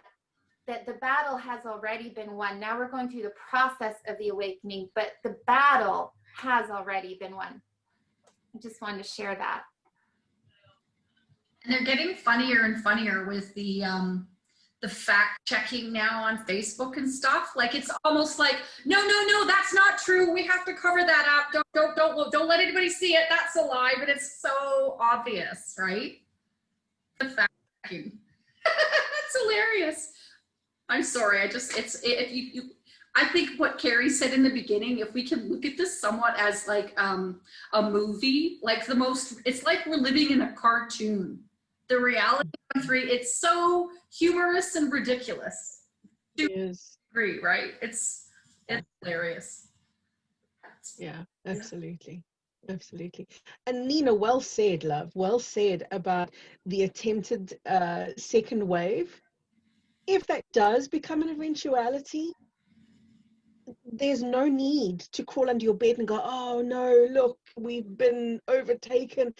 the battle has already been won. Now we're going through the process of the awakening, but the battle has already been won. I just wanted to share that. And they're getting funnier and funnier with the fact checking now on Facebook and stuff. Like, it's almost like, no, that's not true. We have to cover that up. Don't let anybody see it. That's a lie. But it's so obvious, right? The fact checking. That's hilarious. I'm sorry. I think what Carrie said in the beginning, if we can look at this somewhat as like a movie, like it's like we're living in a cartoon. The reality of 3, it's so humorous and ridiculous. Yes. Agree, right? It's hilarious. Yeah, absolutely. Absolutely. And Nina, well said, love. Well said about the attempted second wave. If that does become an eventuality, there's no need to crawl under your bed and go, oh no, look, we've been overtaken.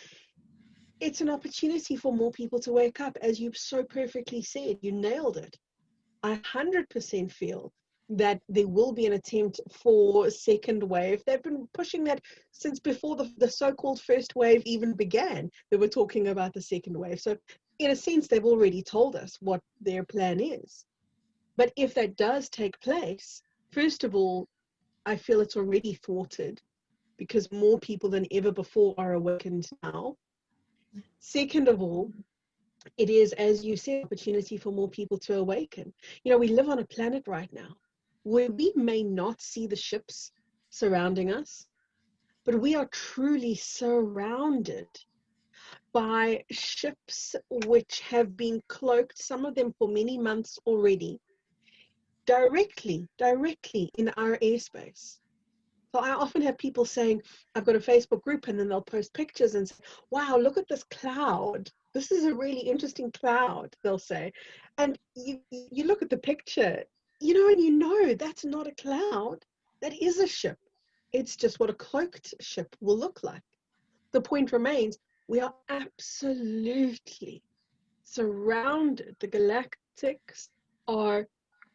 It's an opportunity for more people to wake up, as you've so perfectly said. You nailed it. I 100% feel that there will be an attempt for a second wave. They've been pushing that since before the so-called first wave even began. They were talking about the second wave. So in a sense, they've already told us what their plan is. But if that does take place, first of all, I feel it's already thwarted, because more people than ever before are awakened now. Second of all, it is, as you said, opportunity for more people to awaken. We live on a planet right now where we may not see the ships surrounding us, but we are truly surrounded by ships which have been cloaked, some of them for many months already, directly in our airspace. So I often have people saying, I've got a Facebook group, and then they'll post pictures and say, wow, look at this cloud. This is a really interesting cloud, they'll say. And you look at the picture, and that's not a cloud. That is a ship. It's just what a cloaked ship will look like. The point remains, we are absolutely surrounded. The galactics are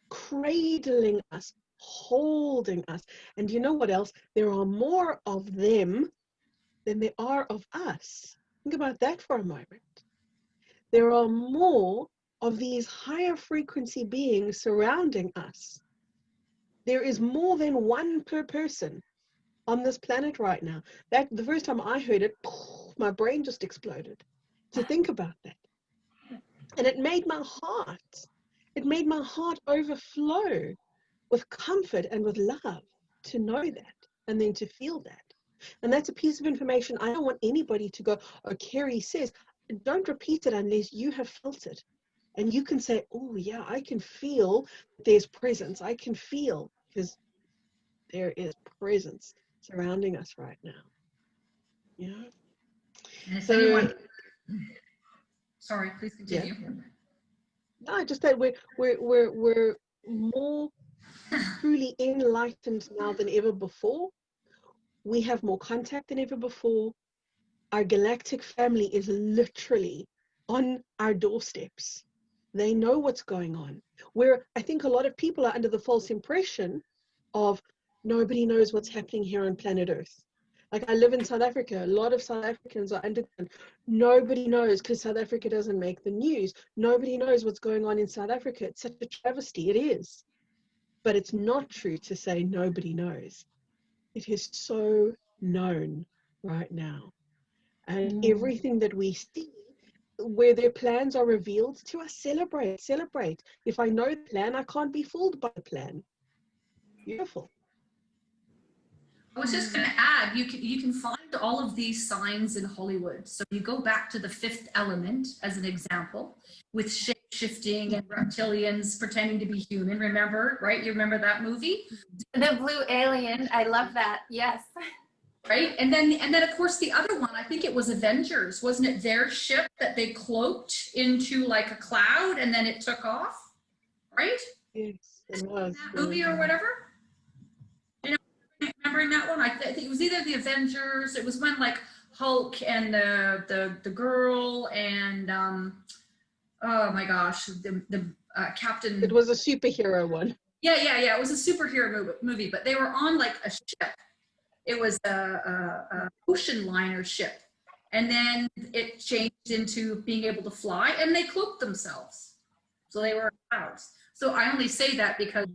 cradling us, holding us. And you know what else? There are more of them than there are of us. Think about that for a moment. there are more of these higher frequency beings surrounding us. There is more than one per person on this planet right now. That the first time I heard it, my brain just exploded to think about that. And it made my heart overflow with comfort and with love to know that and then to feel that. And that's a piece of information I don't want anybody to go, oh, Kerry says, don't repeat it unless you have felt it. And you can say, oh yeah, I can feel there's presence. I can feel, because there is presence surrounding us right now. Yeah. And if So, anyone, sorry, please continue. Yeah. No, just that we're more truly enlightened now than ever before. We have more contact than ever before. Our galactic family is literally on our doorsteps. They know what's going on. Where I think a lot of people are under the false impression of nobody knows what's happening here on planet Earth. Like, I live in South Africa. A lot of South Africans are underground. Nobody knows, because South Africa doesn't make the news. Nobody knows what's going on in South Africa. It's such a travesty. It is. But it's not true to say nobody knows. It is so known right now. And everything that we see, where their plans are revealed to us, celebrate. If I know the plan, I can't be fooled by the plan. Beautiful. I was just going to add, you can find all of these signs in Hollywood. So you go back to The Fifth Element as an example, with shape-shifting and reptilians pretending to be human. Remember, right? You remember that movie? The Blue Alien. I love that. Yes. Right? And then of course the other one, I think it was Avengers. Wasn't it their ship that they cloaked into like a cloud and then it took off? Right? Yes, it was. That movie or whatever? Remembering that one? I think it was either the Avengers. It was when like Hulk and the girl and oh my gosh, the Captain. It was a superhero one. Yeah. It was a superhero movie, but they were on like a ship. It was a ocean liner ship, and then it changed into being able to fly, and they cloaked themselves, so they were clouds. So I only say that because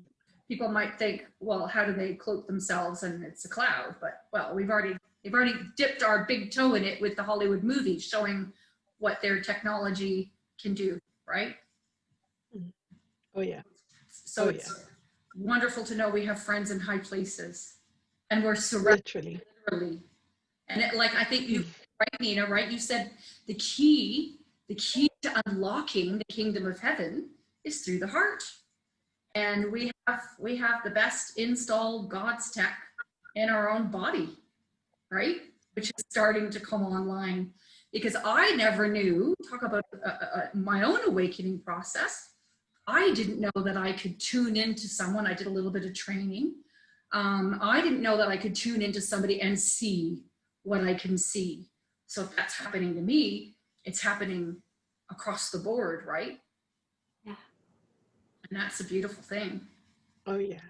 people might think, well, how do they cloak themselves and it's a cloud? But well, they've already dipped our big toe in it with the Hollywood movies showing what their technology can do, right? Oh yeah. So it's wonderful to know we have friends in high places, and we're surrounded literally. And it, like I think you, right, Nina, right? You said the key to unlocking the kingdom of heaven is through the heart. And we have the best installed God's tech in our own body, right? Which is starting to come online, because I never knew, talk about my own awakening process. I didn't know that I could tune into someone. I did a little bit of training. I didn't know that I could tune into somebody and see what I can see. So if that's happening to me, it's happening across the board, right? Yeah. And that's a beautiful thing. Oh yeah.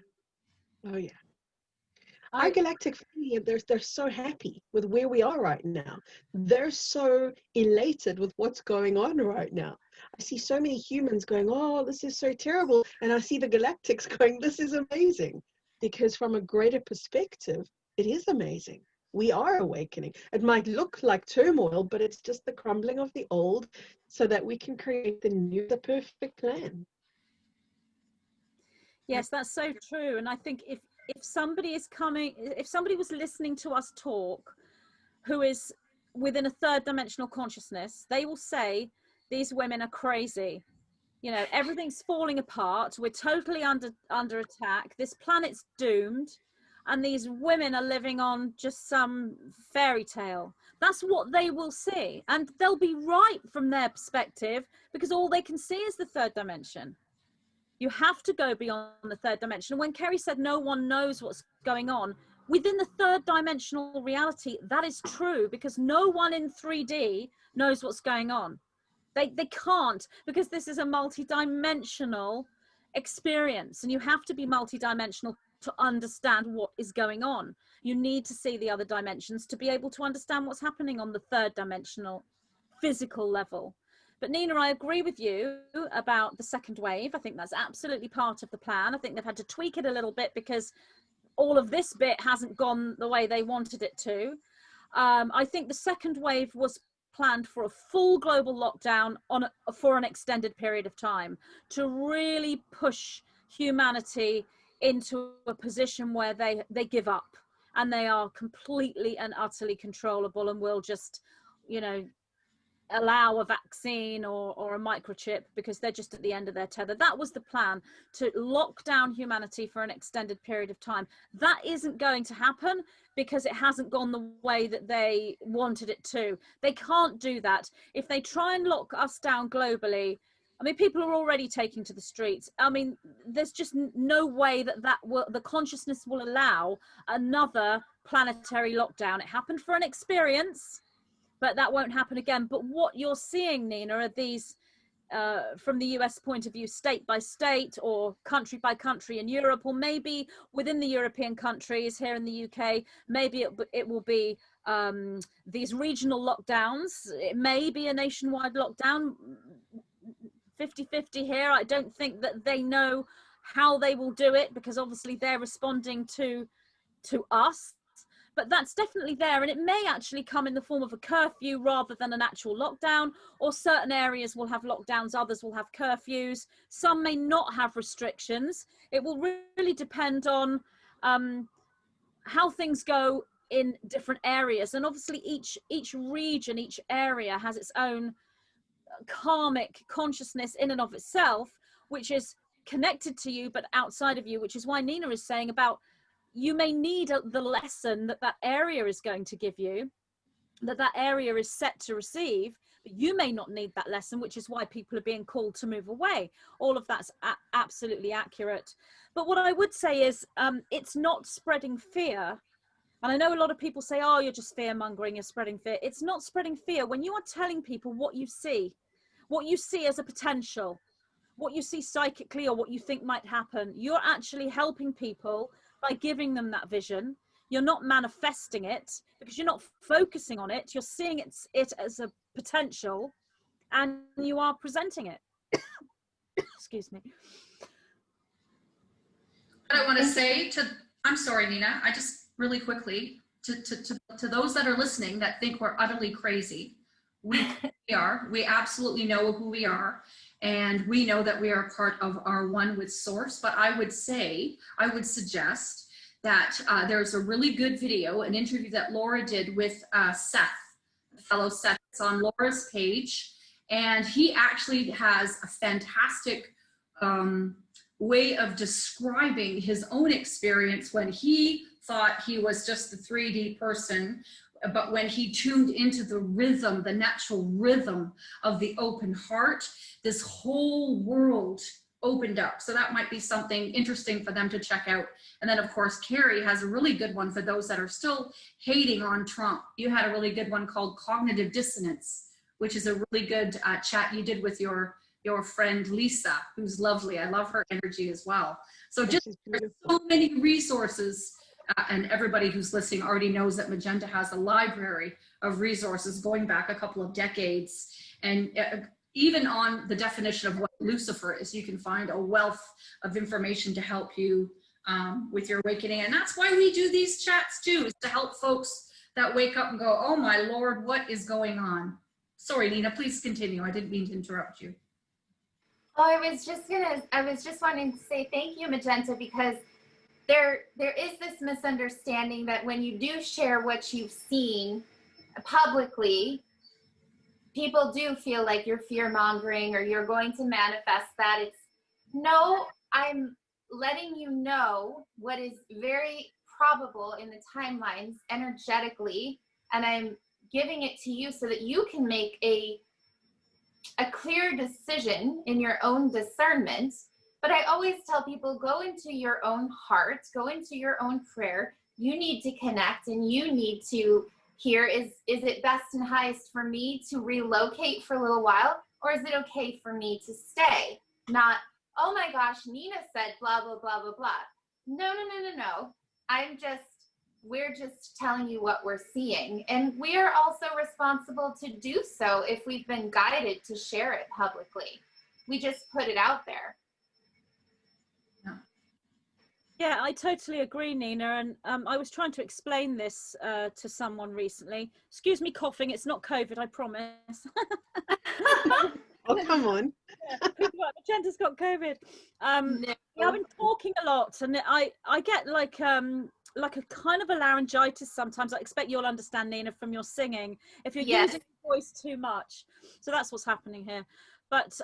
Our galactic family, they're so happy with where we are right now. They're so elated with what's going on right now. I see so many humans going, oh, this is so terrible. And I see the galactics going, this is amazing. Because from a greater perspective, it is amazing. We are awakening. It might look like turmoil, but it's just the crumbling of the old so that we can create the new, the perfect plan. Yes, that's so true. And I think if somebody was listening to us talk who is within a third dimensional consciousness, they will say these women are crazy. You know, everything's falling apart. We're totally under attack. This planet's doomed. And these women are living on just some fairy tale. That's what they will see. And they'll be right from their perspective, because all they can see is the third dimension. You have to go beyond the third dimension. When Kerry said no one knows what's going on, within the third dimensional reality, that is true, because no one in 3D knows what's going on. They can't, because this is a multi-dimensional experience, and you have to be multi-dimensional to understand what is going on. You need to see the other dimensions to be able to understand what's happening on the third dimensional physical level, But Nina, I agree with you about the second wave. I think that's absolutely part of the plan. I think they've had to tweak it a little bit because all of this bit hasn't gone the way they wanted it to. I think the second wave was planned for a full global lockdown for an extended period of time to really push humanity into a position where they give up and they are completely and utterly controllable and will just, you know, allow a vaccine or a microchip because they're just at the end of their tether. That was the plan, to lock down humanity for an extended period of time. That isn't going to happen because it hasn't gone the way that they wanted it to. They can't do that. If they try and lock us down globally, I mean, people are already taking to the streets. I mean, there's just no way that the consciousness will allow another planetary lockdown. It happened for an experience, but that won't happen again. But what you're seeing, Nina, are these, from the US point of view, state by state or country by country in Europe, or maybe within the European countries here in the UK, maybe it will be these regional lockdowns. It may be a nationwide lockdown, 50-50 here. I don't think that they know how they will do it because obviously they're responding to us. But that's definitely there, and it may actually come in the form of a curfew rather than an actual lockdown, or certain areas will have lockdowns, others will have curfews, some may not have restrictions. It will really depend on how things go in different areas, and obviously each region, each area has its own karmic consciousness in and of itself, which is connected to you but outside of you, which is why Nina is saying about you may need the lesson that area is going to give you, that area is set to receive, but you may not need that lesson, which is why people are being called to move away. All of that's absolutely accurate. But what I would say is it's not spreading fear. And I know a lot of people say, oh, you're just fear mongering, you're spreading fear. It's not spreading fear. When you are telling people what you see as a potential, what you see psychically or what you think might happen, you're actually helping people by giving them that vision. You're not manifesting it because you're not focusing on it. You're seeing it as a potential and you are presenting it. Excuse me. What I want to say I'm sorry, Nina, I just really quickly, to those that are listening that think we're utterly crazy, we absolutely know who we are. And we know that we are part of our one with source, but I would suggest that there's a really good video, an interview that Laura did with Seth, fellow Seth. It's on Laura's page. And he actually has a fantastic way of describing his own experience when he thought he was just a 3D person. But when he tuned into the rhythm, the natural rhythm of the open heart, this whole world opened up. So that might be something interesting for them to check out. And then of course, Carrie has a really good one for those that are still hating on Trump. You had a really good one called Cognitive Dissonance, which is a really good chat you did with your friend Lisa, who's lovely. I love her energy as well. So just there's so many resources. And everybody who's listening already knows that Magenta has a library of resources going back a couple of decades. And even on the definition of what Lucifer is, you can find a wealth of information to help you with your awakening. And that's why we do these chats too, is to help folks that wake up and go, oh my Lord, what is going on? Sorry, Nina, please continue. I didn't mean to interrupt you. Oh, I was just wanting to say thank you, Magenta, because there is this misunderstanding that when you do share what you've seen publicly, people do feel like you're fear mongering or you're going to manifest that. It's no, I'm letting you know what is very probable in the timelines energetically, and I'm giving it to you so that you can make a clear decision in your own discernment. But I always tell people, go into your own heart, go into your own prayer. You need to connect and you need to hear, is it best and highest for me to relocate for a little while? Or is it okay for me to stay? Not, oh my gosh, Nina said blah, blah, blah, blah, blah. No. I'm just We're just telling you what we're seeing. And we are also responsible to do so if we've been guided to share it publicly. We just put it out there. Yeah, I totally agree, Nina. And I was trying to explain this to someone recently. Excuse me coughing, it's not COVID, I promise. Oh, come on. People like Magenta's got COVID. No. Yeah, I've been talking a lot, and I get like a kind of a laryngitis sometimes. I expect you'll understand, Nina, from your singing, if you're Yes. using your voice too much. So that's what's happening here. But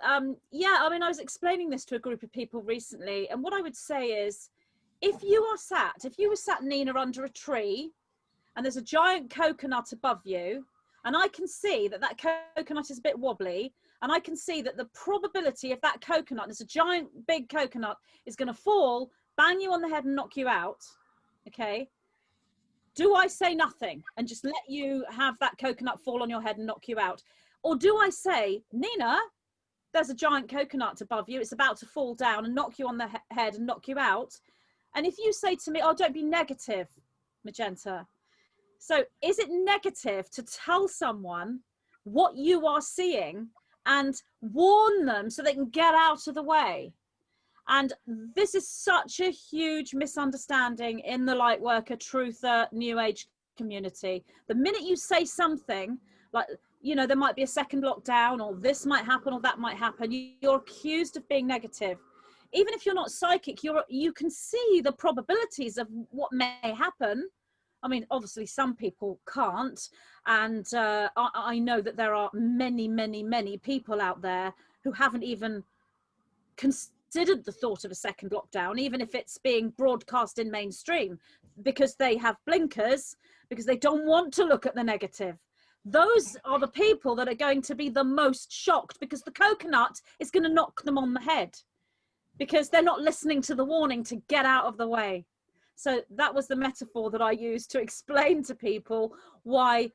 yeah, I mean, I was explaining this to a group of people recently, and what I would say is, if you were sat, Nina, under a tree, and there's a giant coconut above you, and I can see that that coconut is a bit wobbly, and I can see that the probability of that coconut, there's a giant big coconut, is going to fall, bang you on the head and knock you out, okay? Do I say nothing and just let you have that coconut fall on your head and knock you out? Or do I say, Nina, there's a giant coconut above you, it's about to fall down and knock you on the head and knock you out? And if you say to me, oh, don't be negative, Magenta. So is it negative to tell someone what you are seeing and warn them so they can get out of the way? And this is such a huge misunderstanding in the light worker, truther, new age community. The minute you say something like, you know, there might be a second lockdown, or this might happen, or that might happen, you're accused of being negative. Even if you're not psychic, you can see the probabilities of what may happen. I mean, obviously some people can't. And I know that there are many, many, many people out there who haven't even considered the thought of a second lockdown, even if it's being broadcast in mainstream, because they have blinkers, because they don't want to look at the negative. Those are the people that are going to be the most shocked, because the coconut is going to knock them on the head, because they're not listening to the warning to get out of the way. So that was the metaphor that I used to explain to people why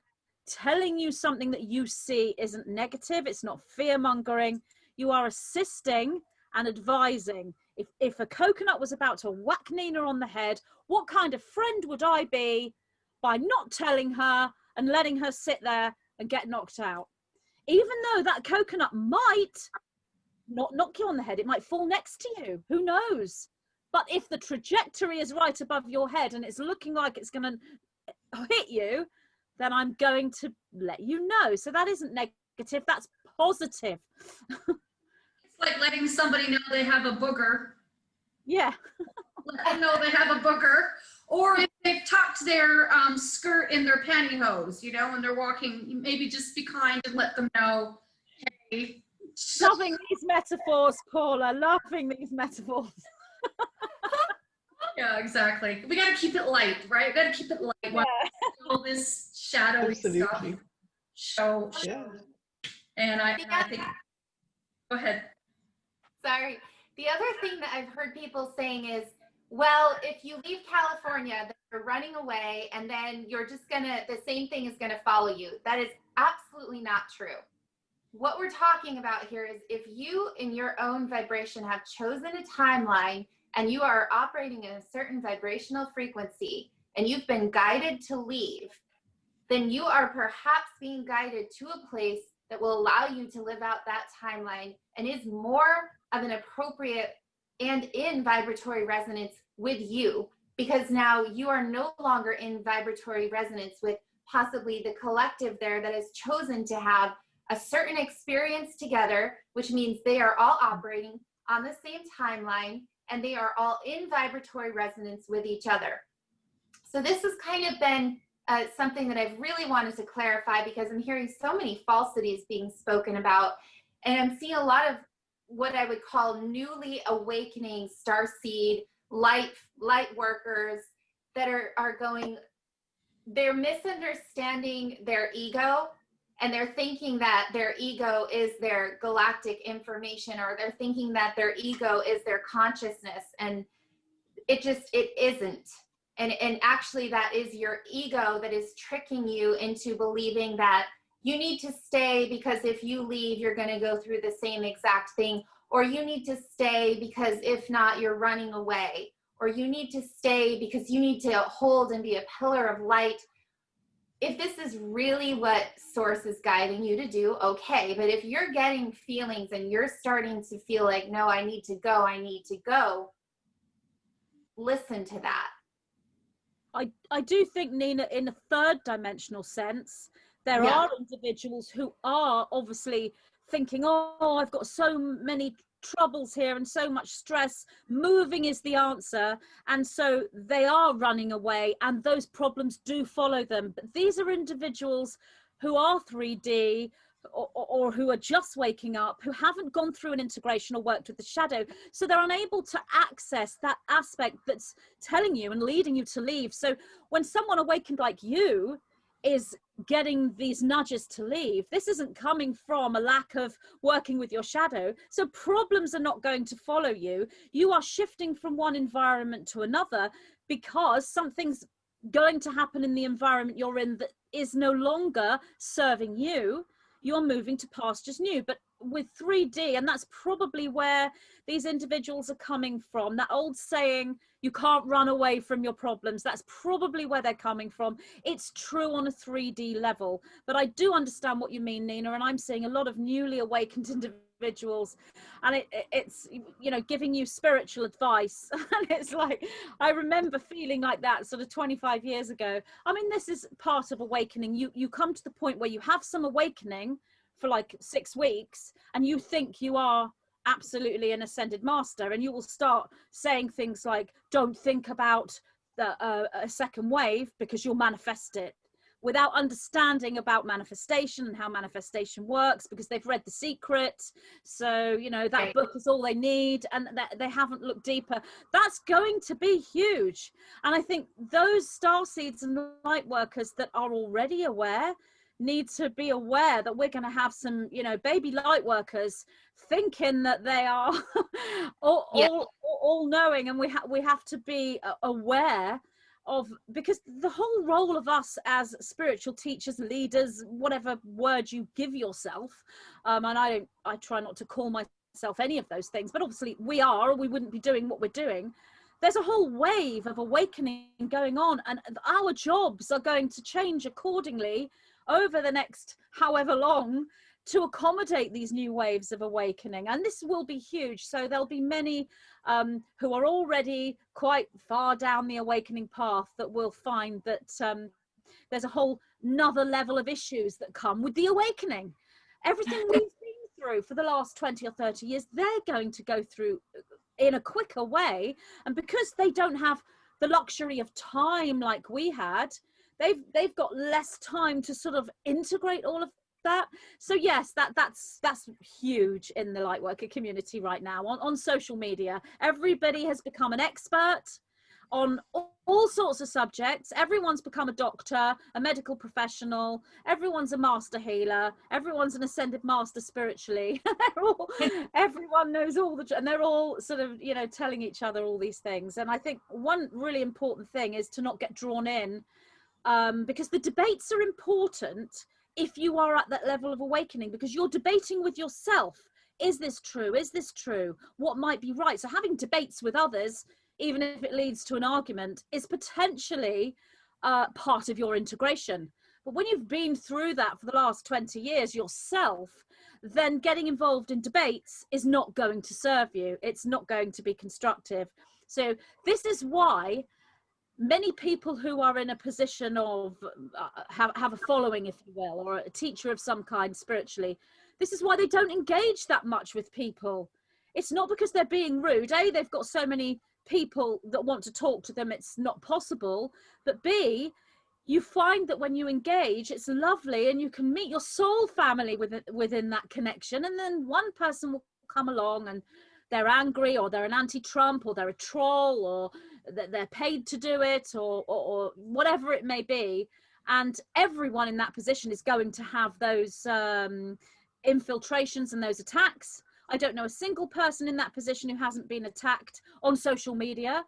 telling you something that you see isn't negative. It's not fear mongering. You are assisting and advising. If a coconut was about to whack Nina on the head, what kind of friend would I be by not telling her and letting her sit there and get knocked out? Even though that coconut might not knock you on the head, it might fall next to you, who knows? But if the trajectory is right above your head and it's looking like it's going to hit you, then I'm going to let you know. So that isn't negative, that's positive. It's like letting somebody know they have a booger. Yeah. Let them know they have a booger. Or if they've tucked their skirt in their pantyhose, you know, and they're walking, maybe just be kind and let them know, hey. Loving these metaphors, Paula, loving these metaphors. Yeah, exactly. We got to keep it light, right? We got to keep it light. Yeah. All this shadowy stuff. Show. Yeah. And I think, go ahead. Sorry. The other thing that I've heard people saying is, well, if you leave California, then you're running away, and then you're just the same thing is gonna follow you. That is absolutely not true. What we're talking about here is, if you in your own vibration have chosen a timeline and you are operating in a certain vibrational frequency and you've been guided to leave, then you are perhaps being guided to a place that will allow you to live out that timeline and is more of an appropriate and in vibratory resonance with you, because now you are no longer in vibratory resonance with possibly the collective there that has chosen to have a certain experience together, which means they are all operating on the same timeline and they are all in vibratory resonance with each other. So this has kind of been something that I've really wanted to clarify, because I'm hearing so many falsities being spoken about, and I'm seeing a lot of what I would call newly awakening starseed light workers that are going, they're misunderstanding their ego, and they're thinking that their ego is their galactic information, or they're thinking that their ego is their consciousness, and it isn't. And actually that is your ego that is tricking you into believing that you need to stay because if you leave, you're going to go through the same exact thing, or you need to stay because if not, you're running away, or you need to stay because you need to hold and be a pillar of light. If this is really what source is guiding you to do, okay. But if you're getting feelings and you're starting to feel like, no, I need to go, listen to that. I do think, Nina, in a third dimensional sense, there are individuals who are obviously thinking, oh, I've got so many troubles here and so much stress. Moving is the answer. And so they are running away, and those problems do follow them. But these are individuals who are 3D, or who are just waking up, who haven't gone through an integration or worked with the shadow. So they're unable to access that aspect that's telling you and leading you to leave. So when someone awakened like you is getting these nudges to leave, this isn't coming from a lack of working with your shadow. So problems are not going to follow you. You are shifting from one environment to another because something's going to happen in the environment you're in that is no longer serving you. You're moving to pastures new. But with 3D, and that's probably where these individuals are coming from, that old saying, you can't run away from your problems, that's probably where they're coming from. It's true on a 3D level. But I do understand what you mean, Nina, and I'm seeing a lot of newly awakened individuals, and it's, you know, giving you spiritual advice. And it's like, I remember feeling like that sort of 25 years ago. I mean, this is part of awakening. You come to the point where you have some awakening for like 6 weeks, and you think you are absolutely an ascended master, and you will start saying things like, don't think about a second wave because you'll manifest it, without understanding about manifestation and how manifestation works, because they've read The Secret. So, you know, that book is all they need, and that they haven't looked deeper. That's going to be huge. And I think those star seeds and light workers that are already aware need to be aware that we're going to have some, you know, baby light workers thinking that they are all knowing, and we have to be aware of, because the whole role of us as spiritual teachers, leaders, whatever word you give yourself, and I try not to call myself any of those things, but obviously we are, or we wouldn't be doing what we're doing. There's a whole wave of awakening going on, and our jobs are going to change accordingly over the next however long to accommodate these new waves of awakening. And this will be huge. So there'll be many who are already quite far down the awakening path that will find that there's a whole nother level of issues that come with the awakening. Everything we've been through for the last 20 or 30 years, they're going to go through in a quicker way. And because they don't have the luxury of time like we had, they've got less time to sort of integrate all of that. So yes, that's huge in the lightworker community right now. On social media, everybody has become an expert on all sorts of subjects. Everyone's become a doctor, a medical professional, everyone's a master healer, everyone's an ascended master spiritually. Everyone knows and they're all sort of, you know, telling each other all these things. And I think one really important thing is to not get drawn in, because the debates are important if you are at that level of awakening, because you're debating with yourself. Is this true? Is this true? What might be right? So having debates with others, even if it leads to an argument, is potentially part of your integration. But when you've been through that for the last 20 years yourself, then getting involved in debates is not going to serve you. It's not going to be constructive. So this is why many people who are in a position of have a following, if you will, or a teacher of some kind spiritually, this is why they don't engage that much with people. It's not because they're being rude. A, they've got so many people that want to talk to them, it's not possible. But B, you find that when you engage, it's lovely, and you can meet your soul family within that connection. And then one person will come along and they're angry, or they're an anti-Trump, or they're a troll, or they're paid to do it, or whatever it may be. And everyone in that position is going to have those infiltrations and those attacks. I don't know a single person in that position who hasn't been attacked on social media.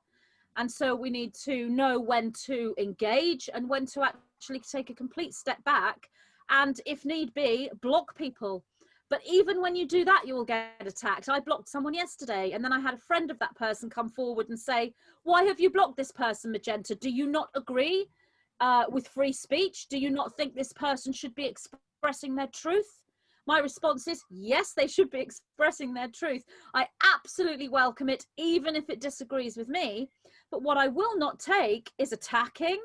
And so we need to know when to engage and when to actually take a complete step back, and if need be, block people. But even when you do that, you will get attacked. I blocked someone yesterday, and then I had a friend of that person come forward and say, why have you blocked this person, Magenta? Do you not agree with free speech? Do you not think this person should be expressing their truth? My response is, yes, they should be expressing their truth. I absolutely welcome it, even if it disagrees with me. But what I will not take is attacking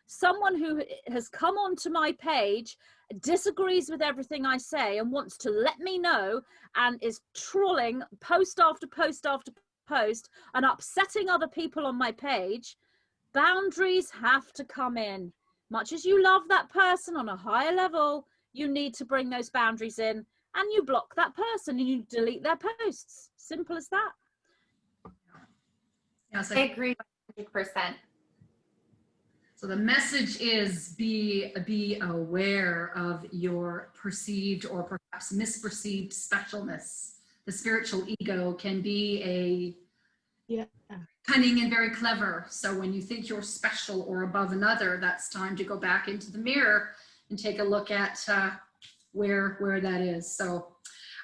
someone who has come onto my page, disagrees with everything I say and wants to let me know, and is trolling post after post after post and upsetting other people on my page. Boundaries have to come in. Much as you love that person on a higher level, you need to bring those boundaries in, and you block that person and you delete their posts. Simple as that. Yes, I agree 100%. So the message is be aware of your perceived or perhaps misperceived specialness. The spiritual ego can be cunning and very clever. So when you think you're special or above another, that's time to go back into the mirror and take a look at where that is. So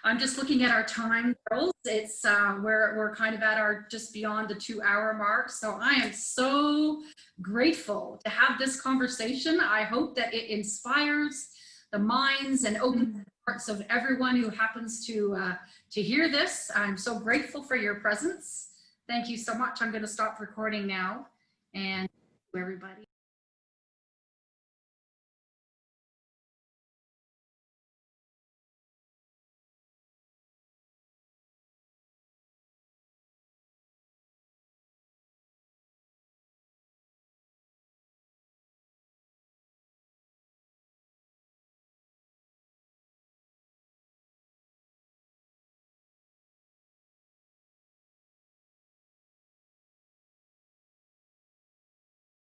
I'm just looking at our time, girls. It's we're kind of at our just beyond the 2-hour mark. So I am so grateful to have this conversation. I hope that it inspires the minds and opens the hearts of everyone who happens to hear this. I'm so grateful for your presence. Thank you so much. I'm going to stop recording now, and everybody.